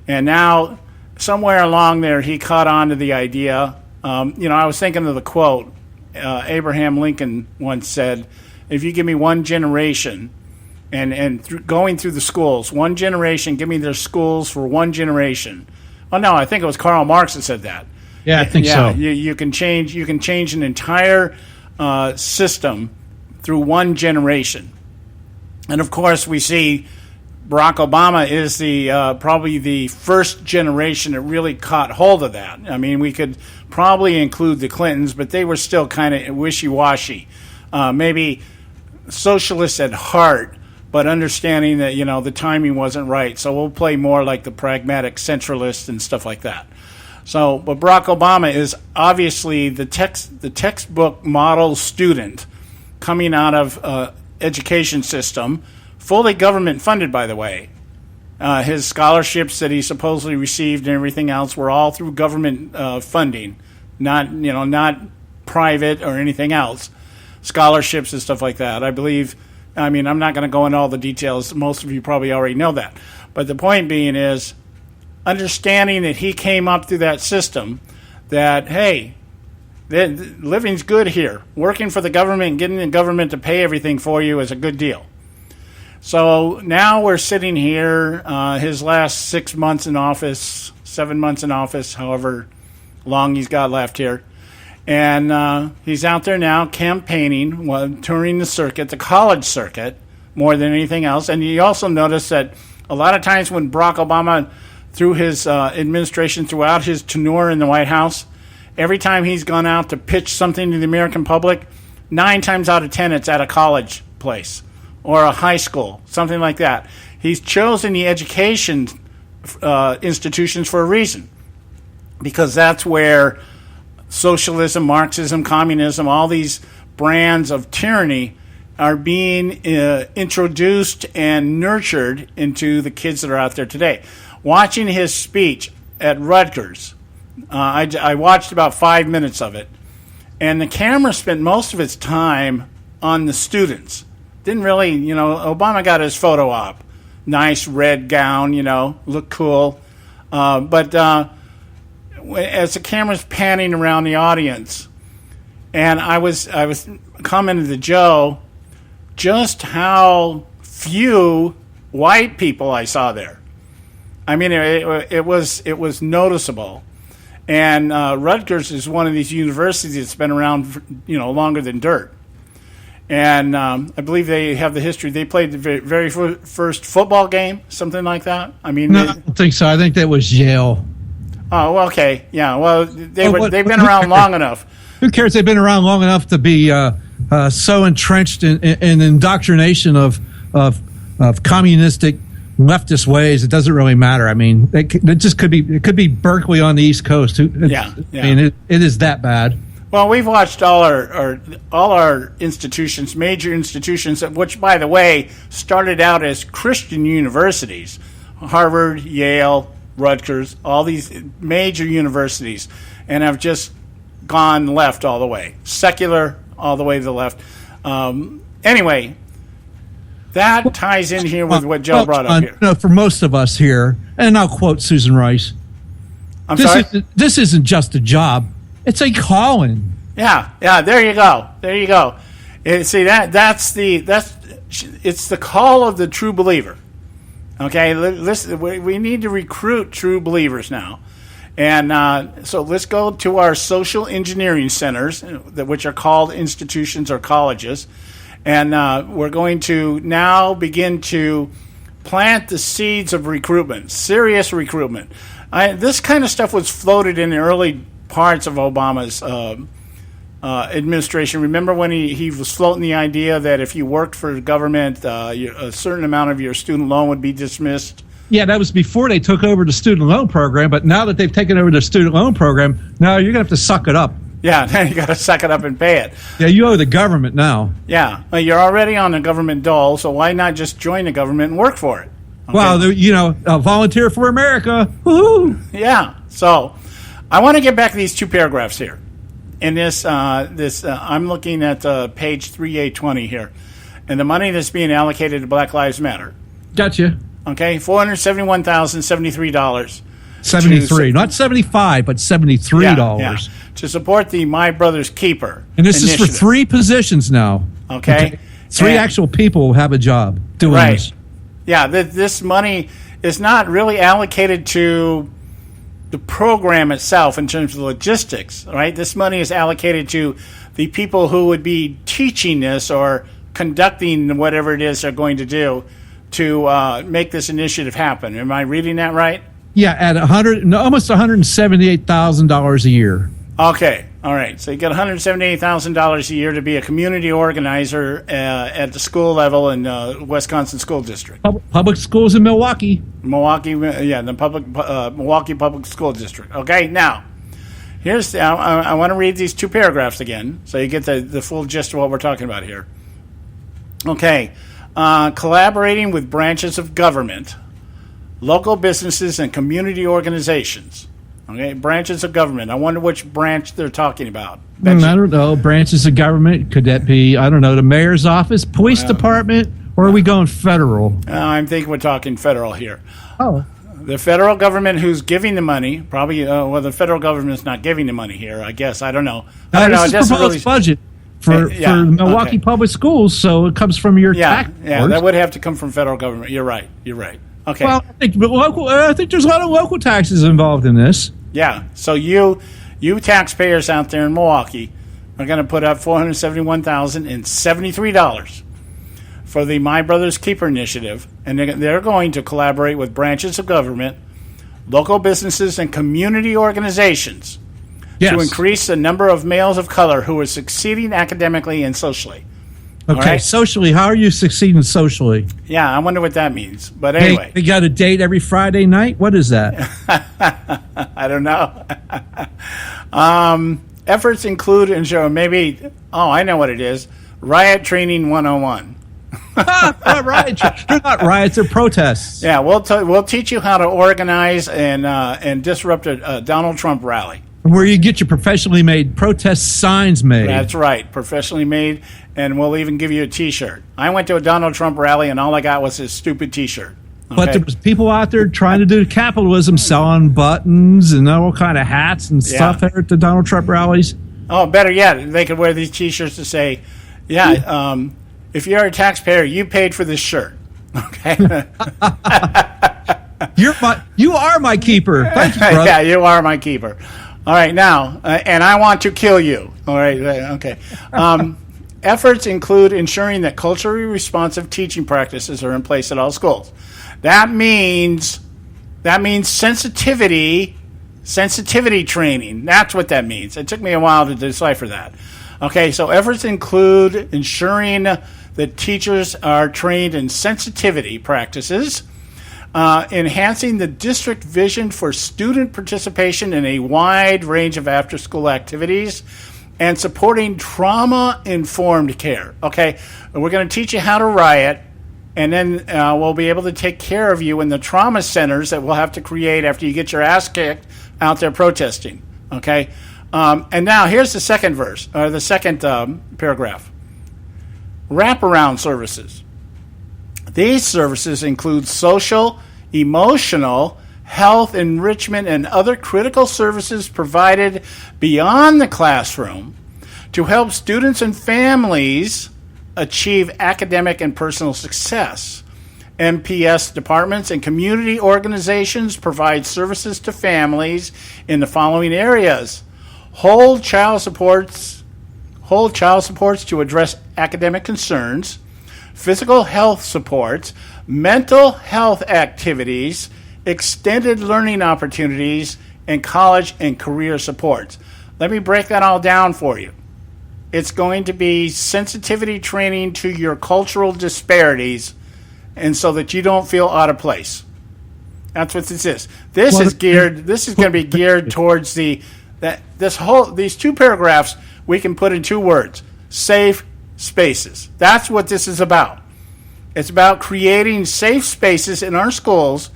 And now, somewhere along there, he caught on to the idea. I was thinking of the quote Abraham Lincoln once said, if you give me one generation, and going through the schools, one generation, give me their schools for one generation. Oh, no, I think it was Karl Marx that said that. Yeah, I think so. You can change an entire system through one generation. And, of course, we see Barack Obama is probably the first generation that really caught hold of that. I mean, we could probably include the Clintons, but they were still kind of wishy-washy. Maybe socialists at heart, but understanding that, the timing wasn't right. So we'll play more like the pragmatic centralists and stuff like that. So, but Barack Obama is obviously the textbook model student coming out of education system, fully government funded, by the way. His scholarships that he supposedly received and everything else were all through government funding, not private or anything else. Scholarships and stuff like that. I believe. I mean, I'm not going to go into all the details. Most of you probably already know that. But the point being is, understanding that he came up through that system, that, hey, living's good here. Working for the government and getting the government to pay everything for you is a good deal. So now we're sitting here, his last 6 months in office, 7 months in office, however long he's got left here. And he's out there now campaigning, touring the circuit, the college circuit, more than anything else. And you also notice that a lot of times when Barack Obama, through his administration, throughout his tenure in the White House, every time he's gone out to pitch something to the American public, 9 times out of 10 it's at a college place or a high school, something like that. He's chosen the education institutions for a reason, because that's where socialism, Marxism, communism, all these brands of tyranny are being introduced and nurtured into the kids that are out there today. Watching his speech at Rutgers, I watched about 5 minutes of it, and the camera spent most of its time on the students. Didn't really, Obama got his photo op. Nice red gown, looked cool. But as the camera's panning around the audience, and I was commenting to Joe just how few white people I saw there. I mean, it was noticeable. And Rutgers is one of these universities that's been around for, longer than dirt. And I believe they have the history. They played the very first football game, something like that. I mean, no, I don't think so. I think that was Yale. Oh, well, okay. Yeah, well, they've been around long enough. Who cares? They've been around long enough to be so entrenched in indoctrination of communistic leftist ways. It doesn't really matter. I mean, it just could be Berkeley on the East Coast. Yeah. I mean, it is that bad. Well, we've watched all our institutions, major institutions, which, by the way, started out as Christian universities. Harvard, Yale, Rutgers, all these major universities, and have just gone left all the way. Secular all the way to the left. Anyway, that ties in here with what Joe brought up here. For most of us here, and I'll quote Susan Rice. This isn't just a job. It's a calling. Yeah. There you go. See that's it's the call of the true believer. Okay, listen, we need to recruit true believers now, and so let's go to our social engineering centers, which are called institutions or colleges, and we're going to now begin to plant the seeds of recruitment, serious recruitment. This kind of stuff was floated in the early parts of Obama's administration. Remember when he was floating the idea that if you worked for the government, a certain amount of your student loan would be dismissed? Yeah, that was before they took over the student loan program, but now that they've taken over the student loan program, now you're going to have to suck it up. Yeah, now you got to suck it up and pay it. Yeah, you owe the government now. Yeah, well, you're already on the government dole, so why not just join the government and work for it? Okay. Well, volunteer for America. Woo-hoo. Yeah, so I want to get back to these 2 paragraphs here. In this, I'm looking at page 3820 here, and the money that's being allocated to Black Lives Matter. Gotcha. Okay, $471,073. 73, not 75, but $73. Yeah, to support the My Brother's Keeper. And this initiative. is for 3 positions now. Okay. 3 actual people will have a job doing this. Yeah, this money is not really allocated to the program itself in terms of logistics, right? This money is allocated to the people who would be teaching this or conducting whatever it is they're going to do to make this initiative happen. Am I reading that right? Yeah, at almost $178,000 a year. Okay, all right. So you get $178,000 a year to be a community organizer at the school level in Wisconsin School District. Public schools in Milwaukee. Milwaukee, the Milwaukee Public School District. Okay, now, I want to read these two paragraphs again so you get the full gist of what we're talking about here. Okay, collaborating with branches of government, local businesses, and community organizations. Okay, branches of government. I wonder which branch they're talking about. I don't know. Branches of government. Could that be, I don't know, the mayor's office, police department, or are we going federal? I'm thinking we're talking federal here. Oh. The federal government who's giving the money, probably, the federal government's not giving the money here, I guess. I don't know. This is proposed budget for Milwaukee Public Schools, so it comes from your tax. Yeah, that would have to come from federal government. You're right. Okay. Well, I think there's a lot of local taxes involved in this. Yeah, so you taxpayers out there in Milwaukee are going to put up $471,073 for the My Brother's Keeper initiative, and they're going to collaborate with branches of government, local businesses, and community organizations to increase the number of males of color who are succeeding academically and socially. Okay, right? Socially, how are you succeeding socially? Yeah, I wonder what that means. But anyway. They got a date every Friday night? What is that? I don't know. Efforts include, I know what it is, Riot Training 101. They're not riots, they're protests. Yeah, we'll teach you how to organize and disrupt a Donald Trump rally. Where you get your professionally made protest signs made. That's right, professionally made, and we'll even give you a T-shirt. I went to a Donald Trump rally, and all I got was his stupid T-shirt. Okay? But there was people out there trying to do capitalism, selling buttons and all kind of hats and stuff there at the Donald Trump rallies. Oh, better yet, they could wear these T-shirts to say, if you're a taxpayer, you paid for this shirt. Okay. You are my keeper. Thank you, brother. Yeah, you are my keeper. All right, now, and I want to kill you. All right, okay. Efforts include ensuring that culturally responsive teaching practices are in place at all schools. That means sensitivity training. That's what that means. It took me a while to decipher that. Okay, so efforts include ensuring that teachers are trained in sensitivity practices, enhancing the district vision for student participation in a wide range of after-school activities, and supporting trauma-informed care. Okay, we're going to teach you how to riot, and then we'll be able to take care of you in the trauma centers that we'll have to create after you get your ass kicked out there protesting. Okay, and now here's the second paragraph. Wraparound services. These services include social, emotional, health, enrichment, and other critical services provided beyond the classroom to help students and families achieve academic and personal success. MPS departments and community organizations provide services to families in the following areas: hold child supports to address academic concerns, physical health supports, mental health activities, extended learning opportunities, and college and career supports. Let me break that all down for you. It's going to be sensitivity training to your cultural disparities, and so that you don't feel out of place. That's what this is. This is going to be geared towards these two paragraphs we can put in two words: safe spaces. That's what this is about. It's about creating safe spaces in our schools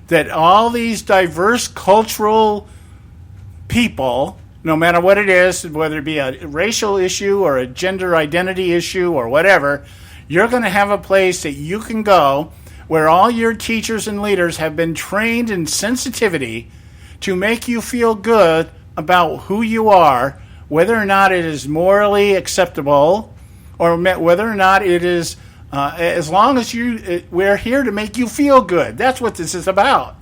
that all these diverse cultural people, no matter what it is, whether it be a racial issue or a gender identity issue or whatever, you're going to have a place that you can go where all your teachers and leaders have been trained in sensitivity to make you feel good about who you are, whether or not it is morally acceptable or whether or not it is, as long as we're here to make you feel good. That's what this is about.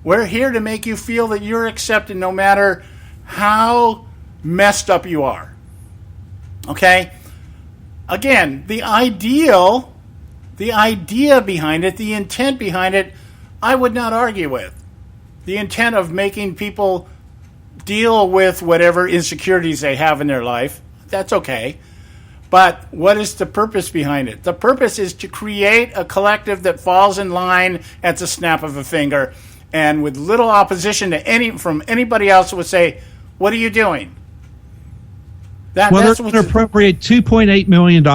We're here to make you feel that you're accepted no matter how messed up you are. Okay? Again, the idea behind it, the intent behind it, I would not argue with. The intent of making people deal with whatever insecurities they have in their life. That's okay. But what is the purpose behind it? The purpose is to create a collective that falls in line at the snap of a finger, and with little opposition to from anybody else would say, "What are you doing?" They're going to appropriate $2.8 million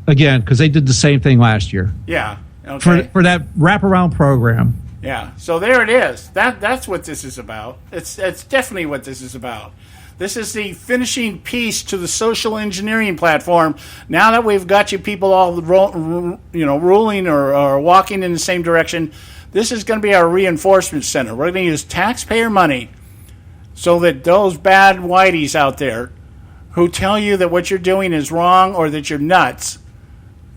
again because they did the same thing last year. Yeah. Okay. For that wraparound program. Yeah. So there it is. That's what this is about. It's definitely what this is about. This is the finishing piece to the social engineering platform. Now that we've got you people all ruling or walking in the same direction, this is going to be our reinforcement center. We're going to use taxpayer money so that those bad whiteys out there who tell you that what you're doing is wrong or that you're nuts,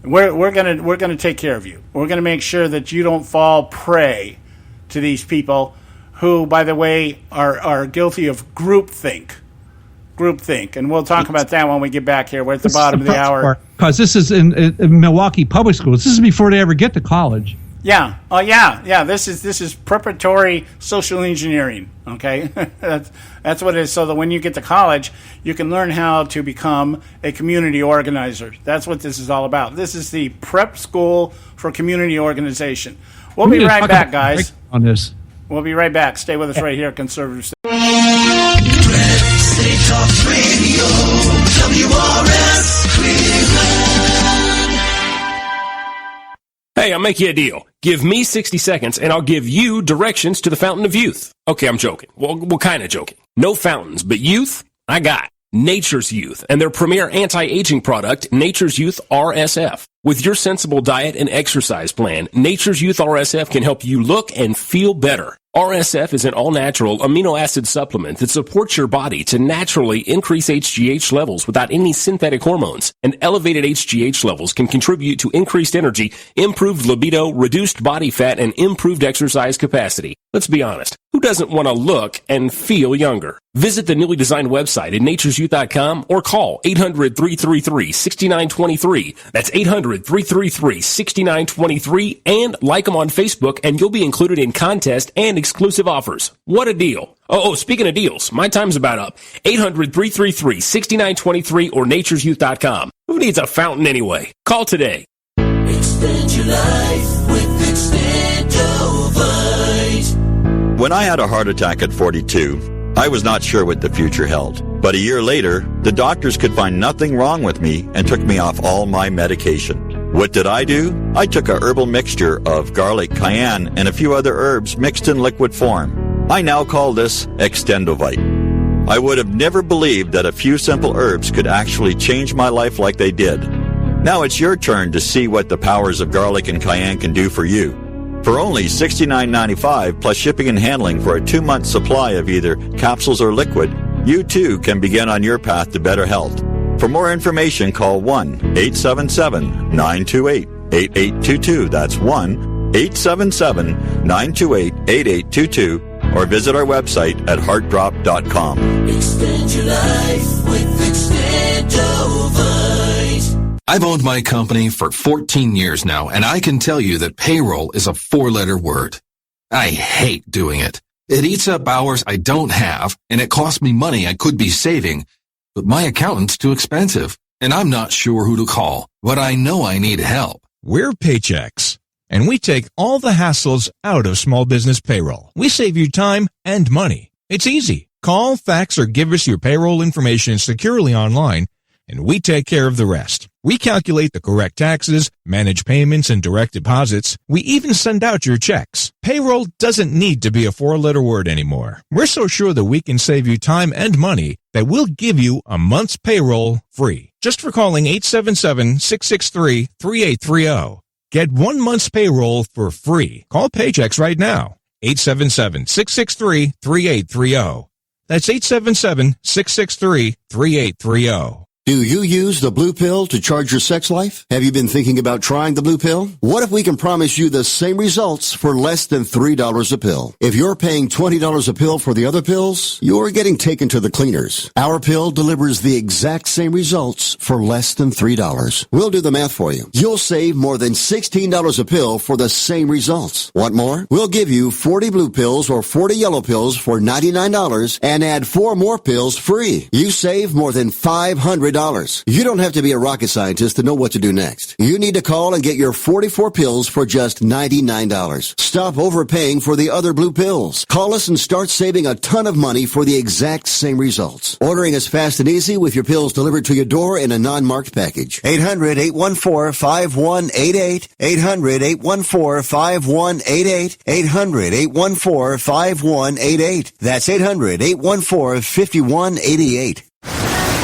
we're going to take care of you. We're going to make sure that you don't fall prey to these people who, by the way, are guilty of groupthink. And we'll talk about that when we get back here. We're at the bottom of the hour. Because this is in Milwaukee public schools. This is before they ever get to college. Yeah. Oh, yeah. This is preparatory social engineering. Okay, that's what it is. So that when you get to college, you can learn how to become a community organizer. That's what this is all about. This is the prep school for community organization. We'll be right back, guys. On this, we'll be right back. Stay with us right here, Conservative Syndicate. State Talk Radio, WRS Cleveland. Hey, I'll make you a deal. Give me 60 seconds and I'll give you directions to the Fountain of Youth. Okay, I'm joking. Well, kind of joking. No fountains, but youth, I got. Nature's Youth and their premier anti-aging product, Nature's Youth RSF. With your sensible diet and exercise plan, Nature's Youth RSF can help you look and feel better. RSF is an all-natural amino acid supplement that supports your body to naturally increase HGH levels without any synthetic hormones. And elevated HGH levels can contribute to increased energy, improved libido, reduced body fat, and improved exercise capacity. Let's be honest, who doesn't want to look and feel younger? Visit the newly designed website at naturesyouth.com or call 800-333-6923. That's 800-333-6923 and like them on Facebook and you'll be included in contest and exclusive offers. What a deal. Oh, speaking of deals, my time's about up. 800-333-6923 or naturesyouth.com. Who needs a fountain anyway? Call today. Extend your life with Extendovite. When I had a heart attack at 42, I was not sure what the future held. But a year later, the doctors could find nothing wrong with me and took me off all my medication. What did I do? I took a herbal mixture of garlic, cayenne, and a few other herbs mixed in liquid form. I now call this Extendovite. I would have never believed that a few simple herbs could actually change my life like they did. Now it's your turn to see what the powers of garlic and cayenne can do for you. For only $69.95 plus shipping and handling for a 2-month supply of either capsules or liquid, you too can begin on your path to better health. For more information, call 1-877-928-8822. That's 1-877-928-8822. Or visit our website at heartdrop.com. Extend your life with Extendovite. I've owned my company for 14 years now, and I can tell you that payroll is a 4-letter word. I hate doing it. It eats up hours I don't have, and it costs me money I could be saving. But my accountant's too expensive, and I'm not sure who to call. But I know I need help. We're Paychex, and we take all the hassles out of small business payroll. We save you time and money. It's easy. Call, fax, or give us your payroll information securely online, and we take care of the rest. We calculate the correct taxes, manage payments and direct deposits. We even send out your checks. Payroll doesn't need to be a 4-letter word anymore. We're so sure that we can save you time and money that we'll give you a month's payroll free. Just for calling 877-663-3830. Get 1 month's payroll for free. Call Paychex right now. 877-663-3830. That's 877-663-3830. Do you use the blue pill to charge your sex life? Have you been thinking about trying the blue pill? What if we can promise you the same results for less than $3 a pill? If you're paying $20 a pill for the other pills, you're getting taken to the cleaners. Our pill delivers the exact same results for less than $3. We'll do the math for you. You'll save more than $16 a pill for the same results. Want more? We'll give you 40 blue pills or 40 yellow pills for $99 and add 4 more pills free. You save more than $500. You don't have to be a rocket scientist to know what to do next. You need to call and get your 44 pills for just $99. Stop overpaying for the other blue pills. Call us and start saving a ton of money for the exact same results. Ordering is fast and easy with your pills delivered to your door in a non-marked package. 800-814-5188. 800-814-5188. 800-814-5188. That's 800-814-5188.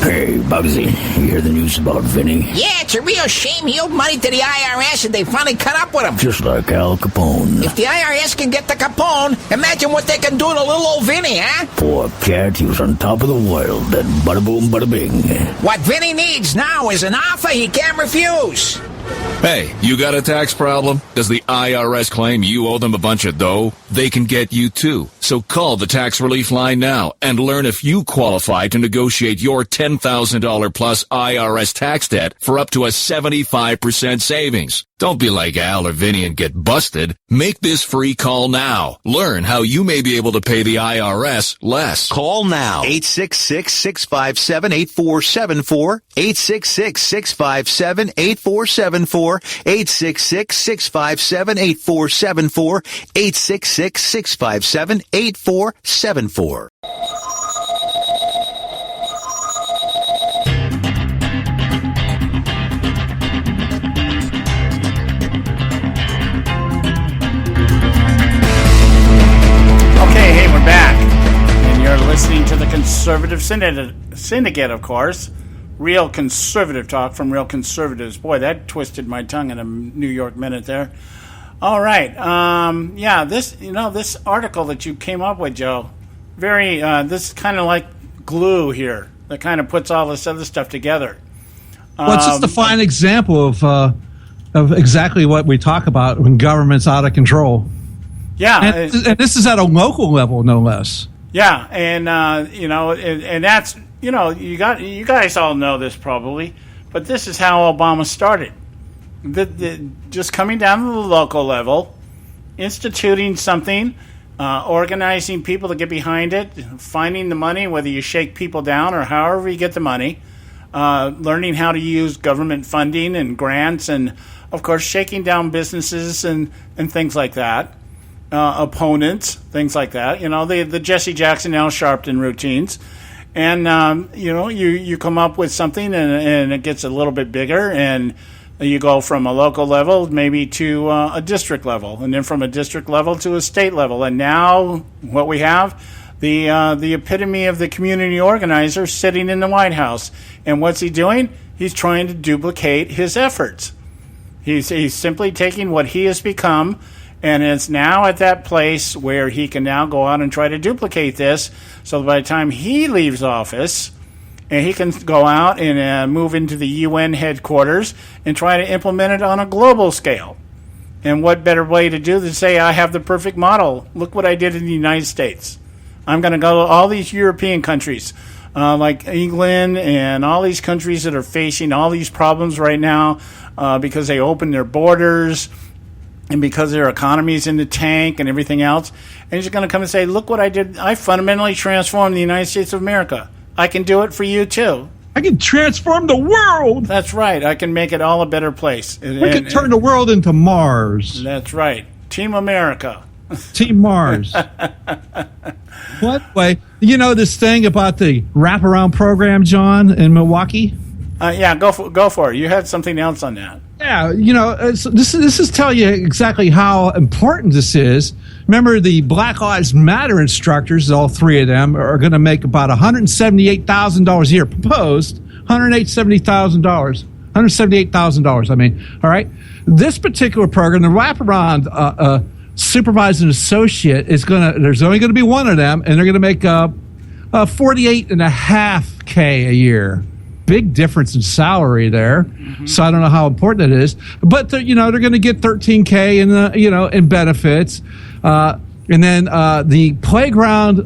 Hey, Bugsy, you hear the news about Vinny? Yeah, it's a real shame. He owed money to the IRS and they finally cut up with him. Just like Al Capone. If the IRS can get the Capone, imagine what they can do to little old Vinny, huh? Poor cat, he was on top of the world. Then bada boom, bada bing. What Vinny needs now is an offer he can't refuse. Hey, you got a tax problem? Does the IRS claim you owe them a bunch of dough? They can get you too. So call the tax relief line now and learn if you qualify to negotiate your $10,000 plus IRS tax debt for up to a 75% savings. Don't be like Al or Vinny and get busted. Make this free call now. Learn how you may be able to pay the IRS less. Call now. 866-657-8474. 866-657-8474. 866-657-8474. 866-657-8474. We're back, and you're listening to the Conservative Syndicate, of course. Real conservative talk from real conservatives. Boy, that twisted my tongue in a New York minute there. All right, this article that you came up with, Joe, this is kind of like glue here that kind of puts all this other stuff together. Well, it's just a fine example of exactly what we talk about when government's out of control. Yeah, and this is at a local level, no less. Yeah, and that's you guys all know this probably, but this is how Obama started. Just coming down to the local level, instituting something, organizing people to get behind it, finding the money, whether you shake people down or however you get the money, learning how to use government funding and grants, and of course shaking down businesses and things like that. Opponents, things like that. The Jesse Jackson, Al Sharpton routines. And, you come up with something and it gets a little bit bigger, and you go from a local level maybe to a district level, and then from a district level to a state level. And now what we have, the epitome of the community organizer sitting in the White House. And what's he doing? He's trying to duplicate his efforts. He's simply taking what he has become, and it's now at that place where he can now go out and try to duplicate this. So by the time he leaves office, and he can go out and move into the UN headquarters and try to implement it on a global scale. And what better way to do than say, I have the perfect model. Look what I did in the United States. I'm going to go to all these European countries, like England and all these countries that are facing all these problems right now because they opened their borders, and because their economy's in the tank and everything else. And he's going to come and say, look what I did. I fundamentally transformed the United States of America. I can do it for you, too. I can transform the world. That's right. I can make it all a better place. We can turn the world into Mars. That's right. Team America. Team Mars. What way? This thing about the wraparound program, John, in Milwaukee? Yeah, go for it. You had something else on that. Yeah, this is tell you exactly how important this is. Remember, the Black Lives Matter instructors, all three of them, are going to make about $178,000 a year. Proposed $178,000. I mean, all right. This particular program, the wraparound supervising associate, there's only going to be one of them, and they're going to make $48.5K a year. big difference in salary there. So I don't know how important it is, but they're going to get $13K in benefits, and then the playground.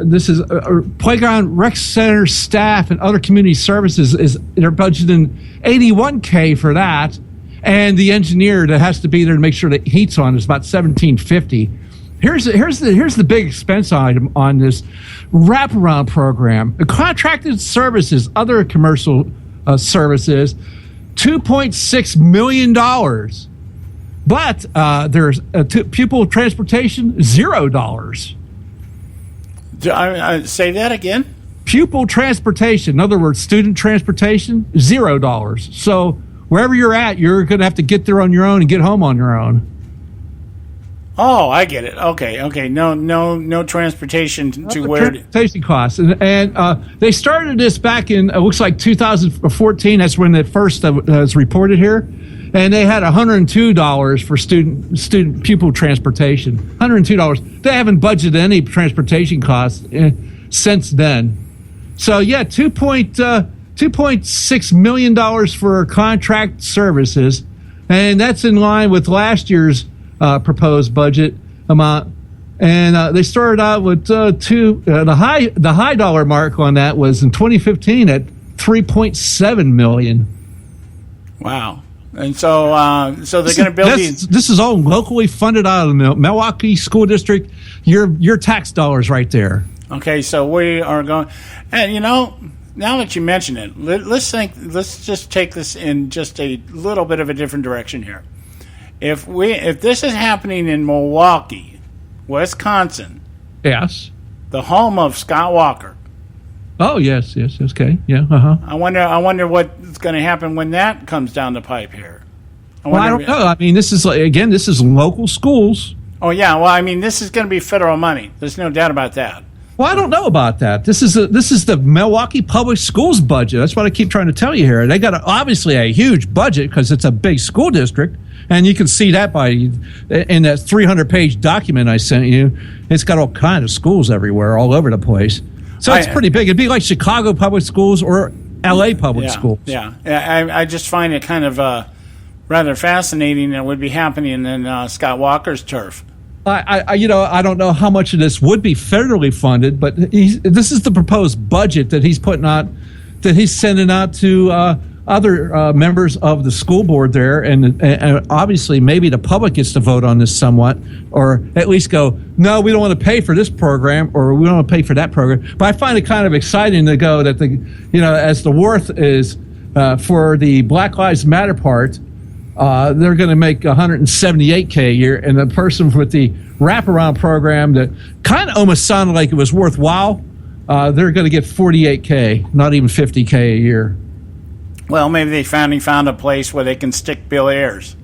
This is playground rec center staff and other community services they're budgeting $81K for that, and the engineer that has to be there to make sure the heat's on is about $1,750. Here's the big expense item on this wraparound program. The contracted services, other commercial services, $2.6 million. But there's pupil transportation, $0. Say that again? Pupil transportation, in other words, student transportation, $0. So wherever you're at, you're going to have to get there on your own and get home on your own. Oh, I get it. Okay. No transportation to where transportation costs, and they started this back in looks like 2014. That's when it first was reported here, and they had $102 for student pupil transportation. $102. They haven't budgeted any transportation costs since then. So yeah, $2.6 million for contract services, and that's in line with last year's proposed budget amount, and they started out with the high dollar mark on that was in 2015 at $3.7 million. Wow! And so they're going to build these. This is all locally funded out of the Milwaukee School District. Your tax dollars right there. Okay, so we are going, and now that you mention it, let's just take this in just a little bit of a different direction here. If this is happening in Milwaukee, Wisconsin, yes, the home of Scott Walker. Oh yes, okay, yeah, I wonder what's going to happen when that comes down the pipe here. I don't know. I mean, this is local schools. Oh yeah, well, I mean, this is going to be federal money. There's no doubt about that. Well, I don't know about that. This is the Milwaukee Public Schools budget. That's what I keep trying to tell you here. They got obviously a huge budget because it's a big school district. And you can see that in that 300-page document I sent you. It's got all kinds of schools everywhere, all over the place. So it's pretty big. It'd be like Chicago public schools or L.A. public schools. Yeah. I just find it kind of rather fascinating that would be happening in Scott Walker's turf. I don't know how much of this would be federally funded, but this is the proposed budget that he's putting out, that he's sending out to other members of the school board there, and obviously maybe the public gets to vote on this somewhat, or at least go, no, we don't want to pay for this program, or we don't want to pay for that program. But I find it kind of exciting to go that as the worth is for the Black Lives Matter part, they're going to make $178K a year, and the person with the wraparound program that kind of almost sounded like it was worthwhile, they're going to get $48K, not even $50K a year. Well, maybe they finally found a place where they can stick Bill Ayers.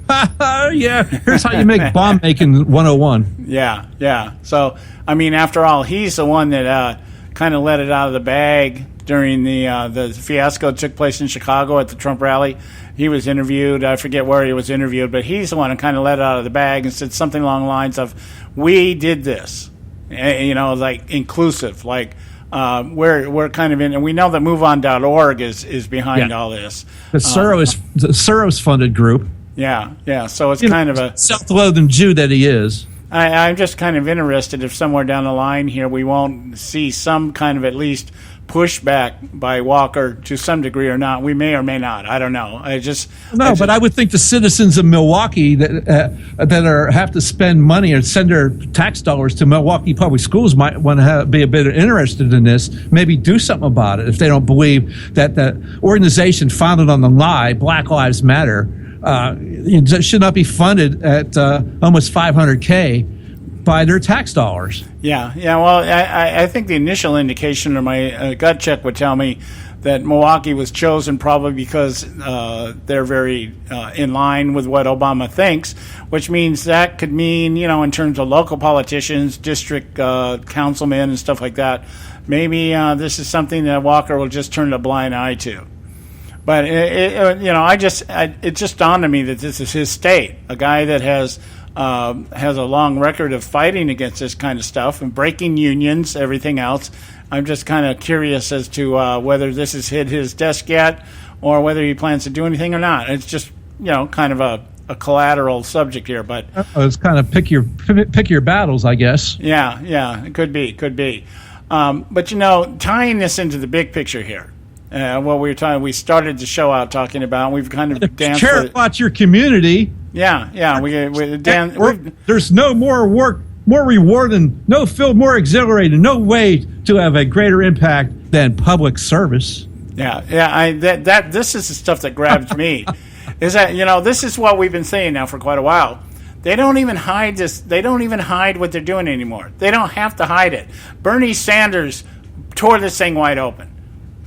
Yeah, here's how you make bomb making 101. Yeah. So, I mean, after all, he's the one that kind of let it out of the bag during the fiasco that took place in Chicago at the Trump rally. He was interviewed. I forget where he was interviewed, but he's the one who kind of let it out of the bag and said something along the lines of, "We did this," like inclusive, like. We're kind of in, and we know that MoveOn.org is behind all this. The Soros funded group. Yeah. So it's kind of a self-loathing Jew that he is. I'm just kind of interested if somewhere down the line here we won't see some kind of at least pushback by Walker to some degree or not. We may or may not. I don't know. But I would think the citizens of Milwaukee that have to spend money or send their tax dollars to Milwaukee Public Schools might want to be a bit interested in this. Maybe do something about it if they don't believe that the organization founded on the lie, Black Lives Matter, should not be funded at almost $500K by their tax dollars. Yeah. Well, I think the initial indication or my gut check would tell me that Milwaukee was chosen probably because they're very in line with what Obama thinks, which means that could mean, in terms of local politicians, district councilmen and stuff like that, maybe this is something that Walker will just turn a blind eye to. But, it just dawned on me that this is his state, a guy that has a long record of fighting against this kind of stuff and breaking unions, everything else. I'm just kind of curious as to whether this has hit his desk yet or whether he plans to do anything or not. It's just, kind of a collateral subject here, but it's kind of pick your battles, I guess. Yeah, it could be. But tying this into the big picture here, what we started the show out talking about, we've kind of danced. Care about your community. Yeah. There's no more work, more rewarding, more exhilarating, no way to have a greater impact than public service. This is the stuff that grabs me. Is that this is what we've been saying now for quite a while. They don't even hide this. They don't even hide what they're doing anymore. They don't have to hide it. Bernie Sanders tore this thing wide open.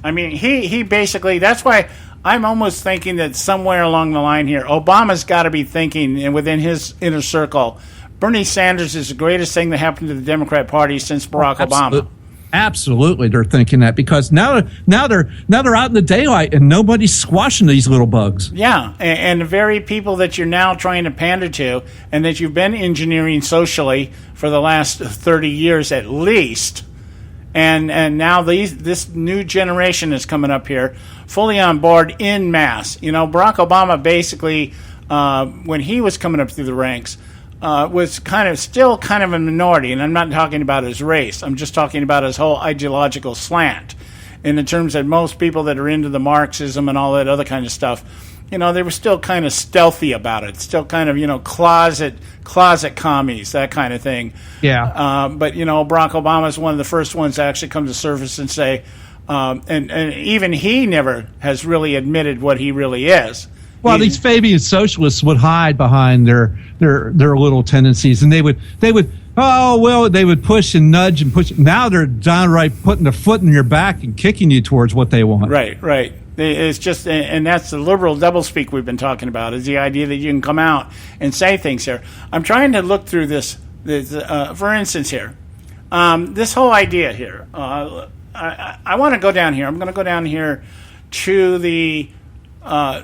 I mean, he basically. That's why I'm almost thinking that somewhere along the line here, Obama's got to be thinking, and within his inner circle, Bernie Sanders is the greatest thing that happened to the Democrat Party since Barack Obama. Absolutely, they're thinking that because now they're out in the daylight and nobody's squashing these little bugs. Yeah, and the very people that you're now trying to pander to and that you've been engineering socially for the last 30 years at least, and now this new generation is coming up here fully on board en masse. Barack Obama basically, when he was coming up through the ranks, was still kind of a minority, and I'm not talking about his race. I'm just talking about his whole ideological slant. In the terms that most people that are into the Marxism and all that other kind of stuff, they were still kind of stealthy about it, still kind of closet commies, that kind of thing. Yeah. But Barack Obama is one of the first ones to actually come to surface and say, and even he never has really admitted what he really is. Well, these Fabian socialists would hide behind their little tendencies, and they would push and nudge and push. Now they're downright putting a foot in your back and kicking you towards what they want. Right. It's just, and that's the liberal doublespeak we've been talking about, is the idea that you can come out and say things here. I'm trying to look through this for instance here, this whole idea here. I want to go down here. I'm going to go down here to the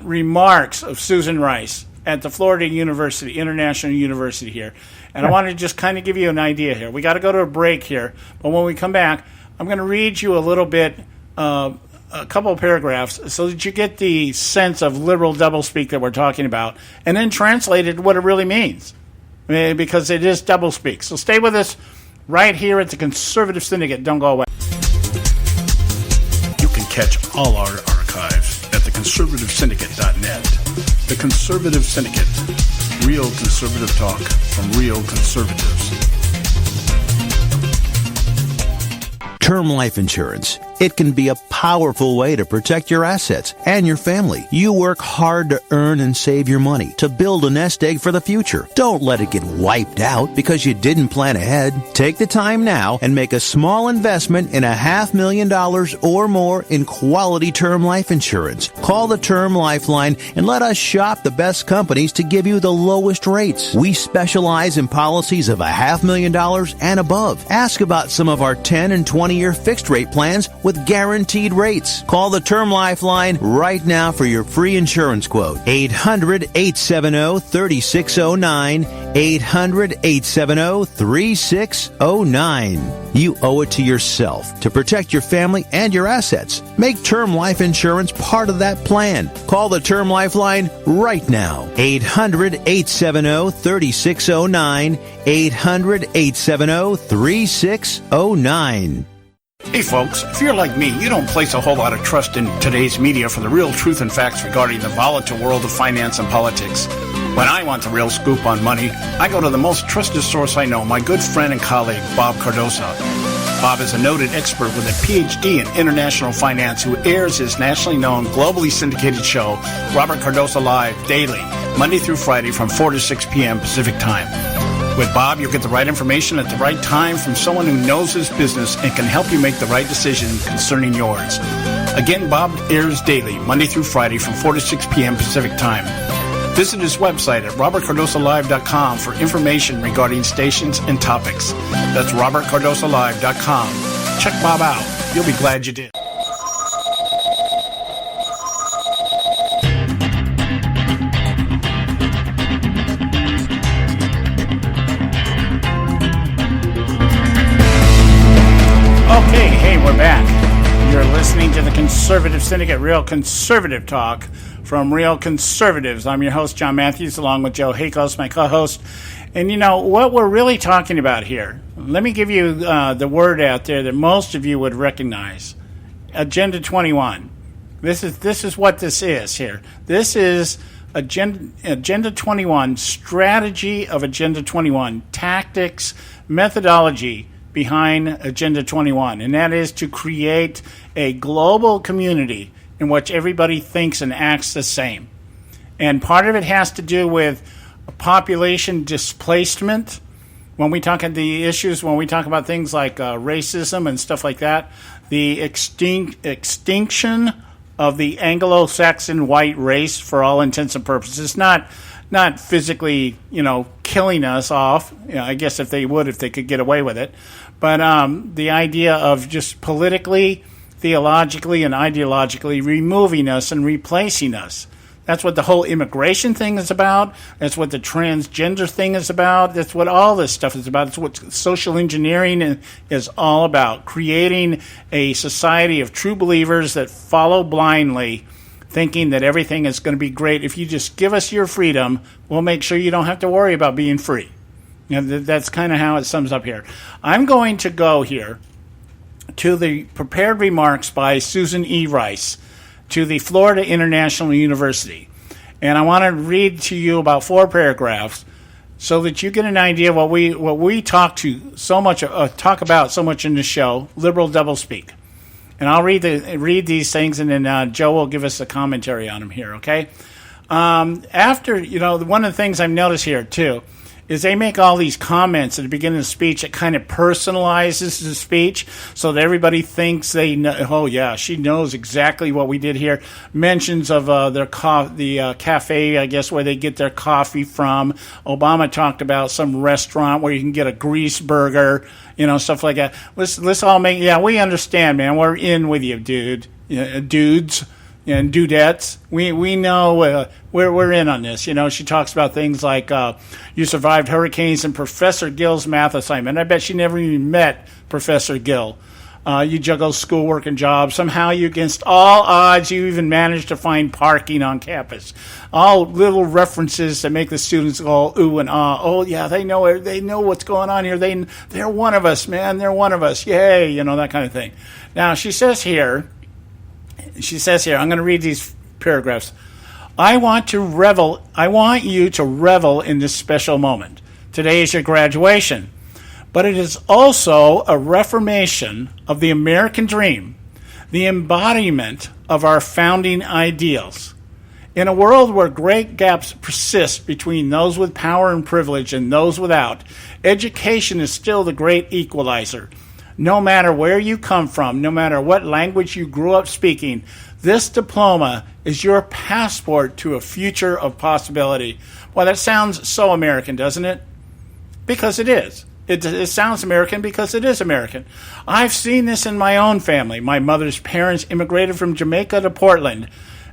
remarks of Susan Rice at the Florida University, International University here. And I want to just kind of give you an idea here. We got to go to a break here, but when we come back, I'm going to read you a little bit, a couple of paragraphs, so that you get the sense of liberal doublespeak that we're talking about, and then translate it to what it really means, because it is doublespeak. So stay with us right here at the Conservative Syndicate. Don't go away. You can catch all our archives at theconservativesyndicate.net. The Conservative Syndicate. Real conservative talk from real conservatives. Term life insurance. It can be a powerful way to protect your assets and your family. You work hard to earn and save your money to build a nest egg for the future. Don't let it get wiped out because you didn't plan ahead. Take the time now and make a small investment in $500,000 or more in quality term life insurance. Call the Term Lifeline and let us shop the best companies to give you the lowest rates. We specialize in policies of $500,000 and above. Ask about some of our 10 and 20-year fixed rate plans with guaranteed rates. Call the Term Lifeline right now for your free insurance quote. 800-870-3609. 800-870-3609. You owe it to yourself to protect your family and your assets. Make term life insurance part of that plan. Call the Term Lifeline right now. 800-870-3609. 800-870-3609. Hey folks, if you're like me, you don't place a whole lot of trust in today's media for the real truth and facts regarding the volatile world of finance and politics. When I want the real scoop on money, I go to the most trusted source I know, my good friend and colleague, Bob Cardoso. Bob is a noted expert with a PhD in international finance who airs his nationally known, globally syndicated show, Robert Cardoso Live, daily, Monday through Friday from 4 to 6 p.m. Pacific Time. With Bob, you'll get the right information at the right time from someone who knows his business and can help you make the right decision concerning yours. Again, Bob airs daily, Monday through Friday from 4 to 6 p.m. Pacific Time. Visit his website at robertcardosolive.com for information regarding stations and topics. That's robertcardosolive.com. Check Bob out. You'll be glad you did. Conservative Syndicate, Real Conservative Talk from Real Conservatives. I'm your host, John Matthews, along with Joe Hakos, my co-host. And you know, what we're really talking about here, let me give you the word out there that most of you would recognize. Agenda 21. This is what this is here. This is Agenda 21, strategy of Agenda 21, tactics, methodology behind Agenda 21, and that is to create a global community in which everybody thinks and acts the same. And part of it has to do with population displacement. When we talk about the issues, when we talk about things like racism and stuff like that, the extinction of the Anglo-Saxon white race for all intents and purposes, not physically, killing us off. I guess if they could get away with it. But the idea of just politically, theologically, and ideologically removing us and replacing us. That's what the whole immigration thing is about. That's what the transgender thing is about. That's what all this stuff is about. It's what social engineering is all about. Creating a society of true believers that follow blindly, thinking that everything is going to be great. If you just give us your freedom, we'll make sure you don't have to worry about being free. That's kind of how it sums up here. I'm going to go here to the prepared remarks by Susan E. Rice to the Florida International University. And I want to read to you about 4 paragraphs so that you get an idea of what we talk about so much in the show, liberal doublespeak. And I'll read these things, and then Joe will give us a commentary on them here, okay? One of the things I've noticed here, too, is they make all these comments at the beginning of the speech that kind of personalizes the speech so that everybody thinks they know, oh, yeah, she knows exactly what we did here. Mentions of the cafe, I guess, where they get their coffee from. Obama talked about some restaurant where you can get a grease burger, stuff like that. Let's all we understand, man. We're in with you, dudes. And dudettes, we know we're in on this. She talks about things like you survived hurricanes and Professor Gill's math assignment. I bet she never even met Professor Gill. You juggle schoolwork and jobs. Somehow, against all odds, you even managed to find parking on campus. All little references that make the students go ooh and ah. Oh yeah, they know it. They know what's going on here. They're one of us, man. They're one of us. Yay, that kind of thing. Now she says here, I'm going to read these paragraphs. I want you to revel in this special moment. Today is your graduation, but it is also a reformation of the American dream, the embodiment of our founding ideals. In a world where great gaps persist between those with power and privilege and those without, education is still the great equalizer. No matter where you come from, no matter what language you grew up speaking, this diploma is your passport to a future of possibility. Well, that sounds so American, doesn't it? Because it is. It sounds American because it is American. I've seen this in my own family. My mother's parents immigrated from Jamaica to Portland,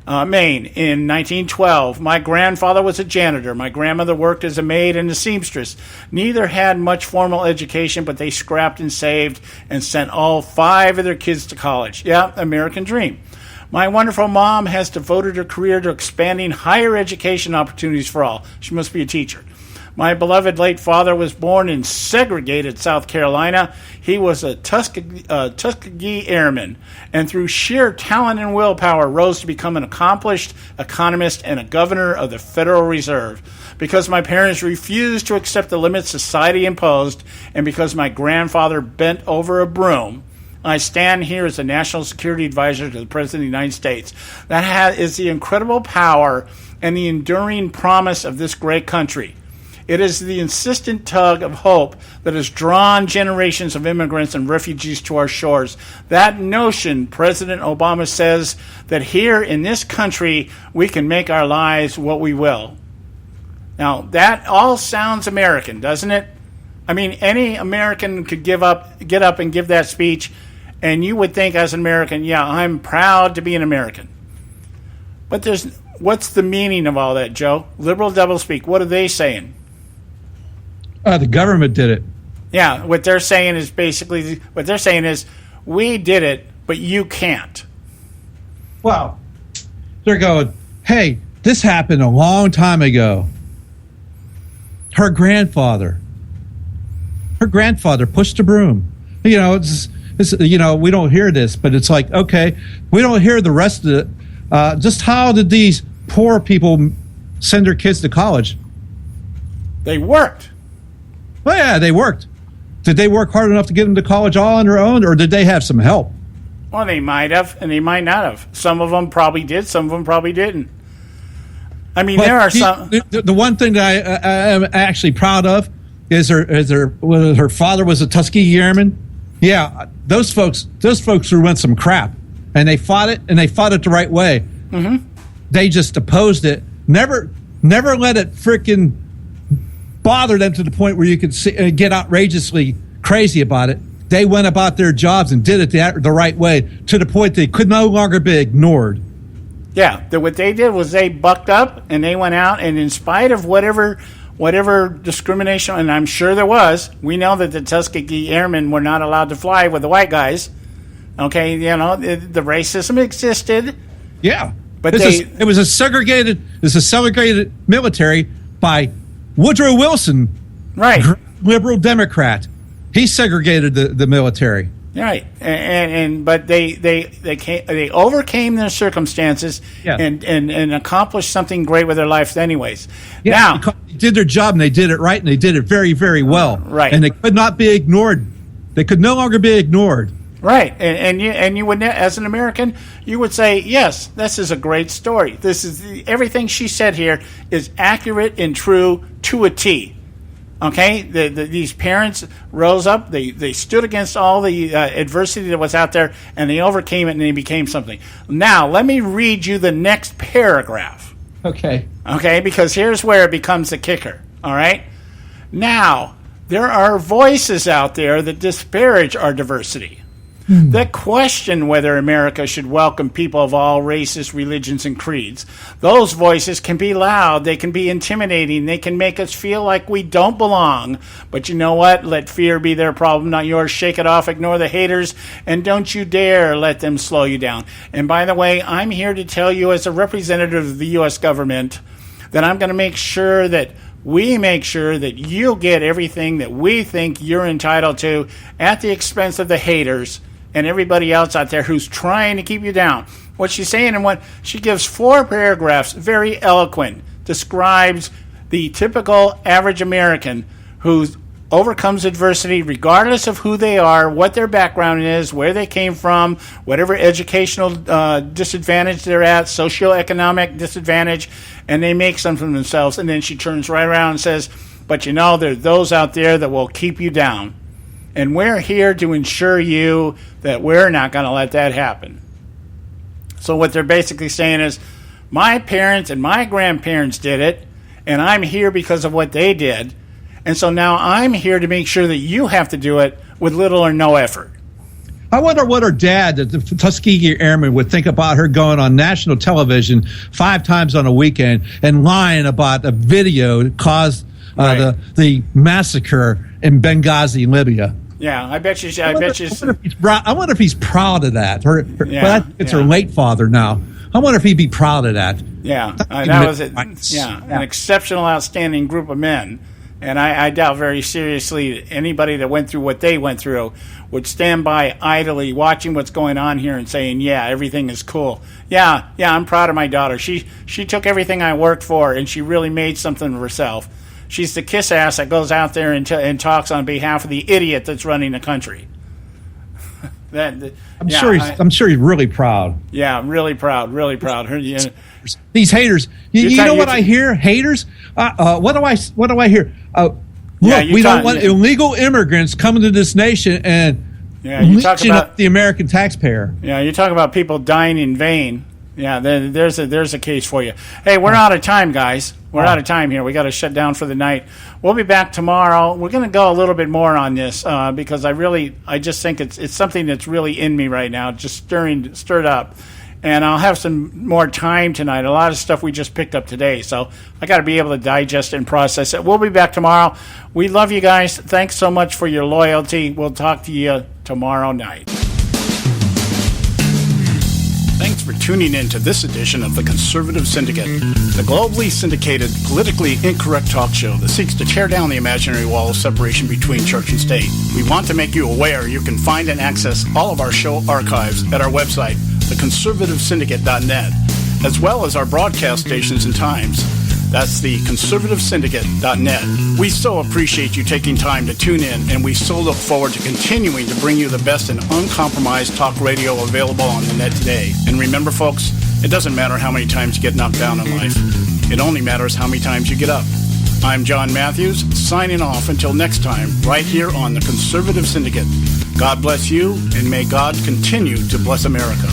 Maine in 1912. My grandfather was a janitor. My grandmother worked as a maid and a seamstress. Neither had much formal education, but they scrapped and saved and sent all 5 of their kids to college. Yeah, American dream. My wonderful mom has devoted her career to expanding higher education opportunities for all. She must be a teacher. My beloved late father was born in segregated South Carolina. He was a Tuskegee Airman, and through sheer talent and willpower rose to become an accomplished economist and a governor of the Federal Reserve. Because my parents refused to accept the limits society imposed, and because my grandfather bent over a broom, I stand here as a national security advisor to the President of the United States. That is the incredible power and the enduring promise of this great country. It is the insistent tug of hope that has drawn generations of immigrants and refugees to our shores. That notion, President Obama says, that here in this country we can make our lives what we will. Now, that all sounds American, doesn't it? I mean, any American could get up and give that speech, and you would think as an American, yeah, I'm proud to be an American. But what's the meaning of all that, Joe? Liberal doublespeak, what are they saying? The government did it. Yeah, what they're saying is we did it, but you can't. Well, they're going, hey, this happened a long time ago. Her grandfather pushed a broom. You know, it's we don't hear this, but it's like, okay, we don't hear the rest of it. Just how did these poor people send their kids to college? They worked. Well, yeah, they worked. Did they work hard enough to get them to college all on their own, or did they have some help? Well, they might have, and they might not have. Some of them probably did. Some of them probably didn't. I mean, there are some. The one thing that I am actually proud of is her father was a Tuskegee Airman. Yeah, those folks who went some crap, and they fought it the right way. Mm-hmm. They just opposed it. Never let it freaking bother them to the point where you could get outrageously crazy about it. They went about their jobs and did it the right way to the point they could no longer be ignored. Yeah, what they did was they bucked up and they went out, and in spite of whatever discrimination, and I'm sure there was, we know that the Tuskegee Airmen were not allowed to fly with the white guys. Okay, the racism existed. Yeah, but it was a segregated military by Woodrow Wilson, right? Liberal Democrat. He segregated the military. Right, but they overcame their circumstances and accomplished something great with their life anyways. Yeah, now they did their job and they did it right and they did it very, very well. Right, and they could not be ignored. They could no longer be ignored. Right, and you would, as an American, you would say, yes, this is a great story. This is everything she said here is accurate and true to a T. Okay, these parents rose up. They stood against all the adversity that was out there, and they overcame it, and they became something. Now, let me read you the next paragraph. Okay. Okay, because here's where it becomes the kicker. All right. Now, there are voices out there that disparage our diversity, that question whether America should welcome people of all races, religions, and creeds. Those voices can be loud. They can be intimidating. They can make us feel like we don't belong. But you know what? Let fear be their problem, not yours. Shake it off. Ignore the haters. And don't you dare let them slow you down. And by the way, I'm here to tell you as a representative of the U.S. government that I'm going to make sure that we make sure that you get everything that we think you're entitled to at the expense of the haters and everybody else out there who's trying to keep you down. What she's saying, and what she gives 4 paragraphs, very eloquent, describes the typical average American who overcomes adversity regardless of who they are, what their background is, where they came from, whatever educational disadvantage they're at, socioeconomic disadvantage, and they make something for themselves. And then she turns right around and says, but there are those out there that will keep you down. And we're here to ensure you that we're not going to let that happen. So what they're basically saying is, my parents and my grandparents did it, and I'm here because of what they did. And so now I'm here to make sure that you have to do it with little or no effort. I wonder what her dad, the Tuskegee Airman, would think about her going on national television 5 times on a weekend and lying about a video that caused the massacre in Benghazi, Libya. Yeah, I bet you. I wonder if he's proud of that. It's her late father now. I wonder if he'd be proud of that. Yeah, that was it. Yeah, an exceptional, outstanding group of men. And I doubt very seriously anybody that went through what they went through would stand by idly watching what's going on here and saying, yeah, everything is cool. Yeah, I'm proud of my daughter. She took everything I worked for, and she really made something of herself. She's the kiss ass that goes out there and talks on behalf of the idiot that's running the country. I'm sure he's really proud. Yeah, really proud. These haters. You know what I hear? Haters. What do I hear? Look, we don't want illegal immigrants coming to this nation and leeching up the American taxpayer. Yeah, you talk about people dying in vain. Yeah, there's a case for you. Hey, we're out of time, guys. We're out of time here. We got to shut down for the night. We'll be back tomorrow. We're going to go a little bit more on this because I just think it's something that's really in me right now, just stirred up. And I'll have some more time tonight. A lot of stuff we just picked up today, so I got to be able to digest it and process it. We'll be back tomorrow. We love you guys. Thanks so much for your loyalty. We'll talk to you tomorrow night. Thanks for tuning in to this edition of the Conservative Syndicate, the globally syndicated, politically incorrect talk show that seeks to tear down the imaginary wall of separation between church and state. We want to make you aware you can find and access all of our show archives at our website, theconservativesyndicate.net, as well as our broadcast stations and times. That's the conservativesyndicate.net. We so appreciate you taking time to tune in, and we so look forward to continuing to bring you the best and uncompromised talk radio available on the net today. And remember, folks, it doesn't matter how many times you get knocked down in life. It only matters how many times you get up. I'm John Matthews, signing off until next time, right here on the Conservative Syndicate. God bless you, and may God continue to bless America.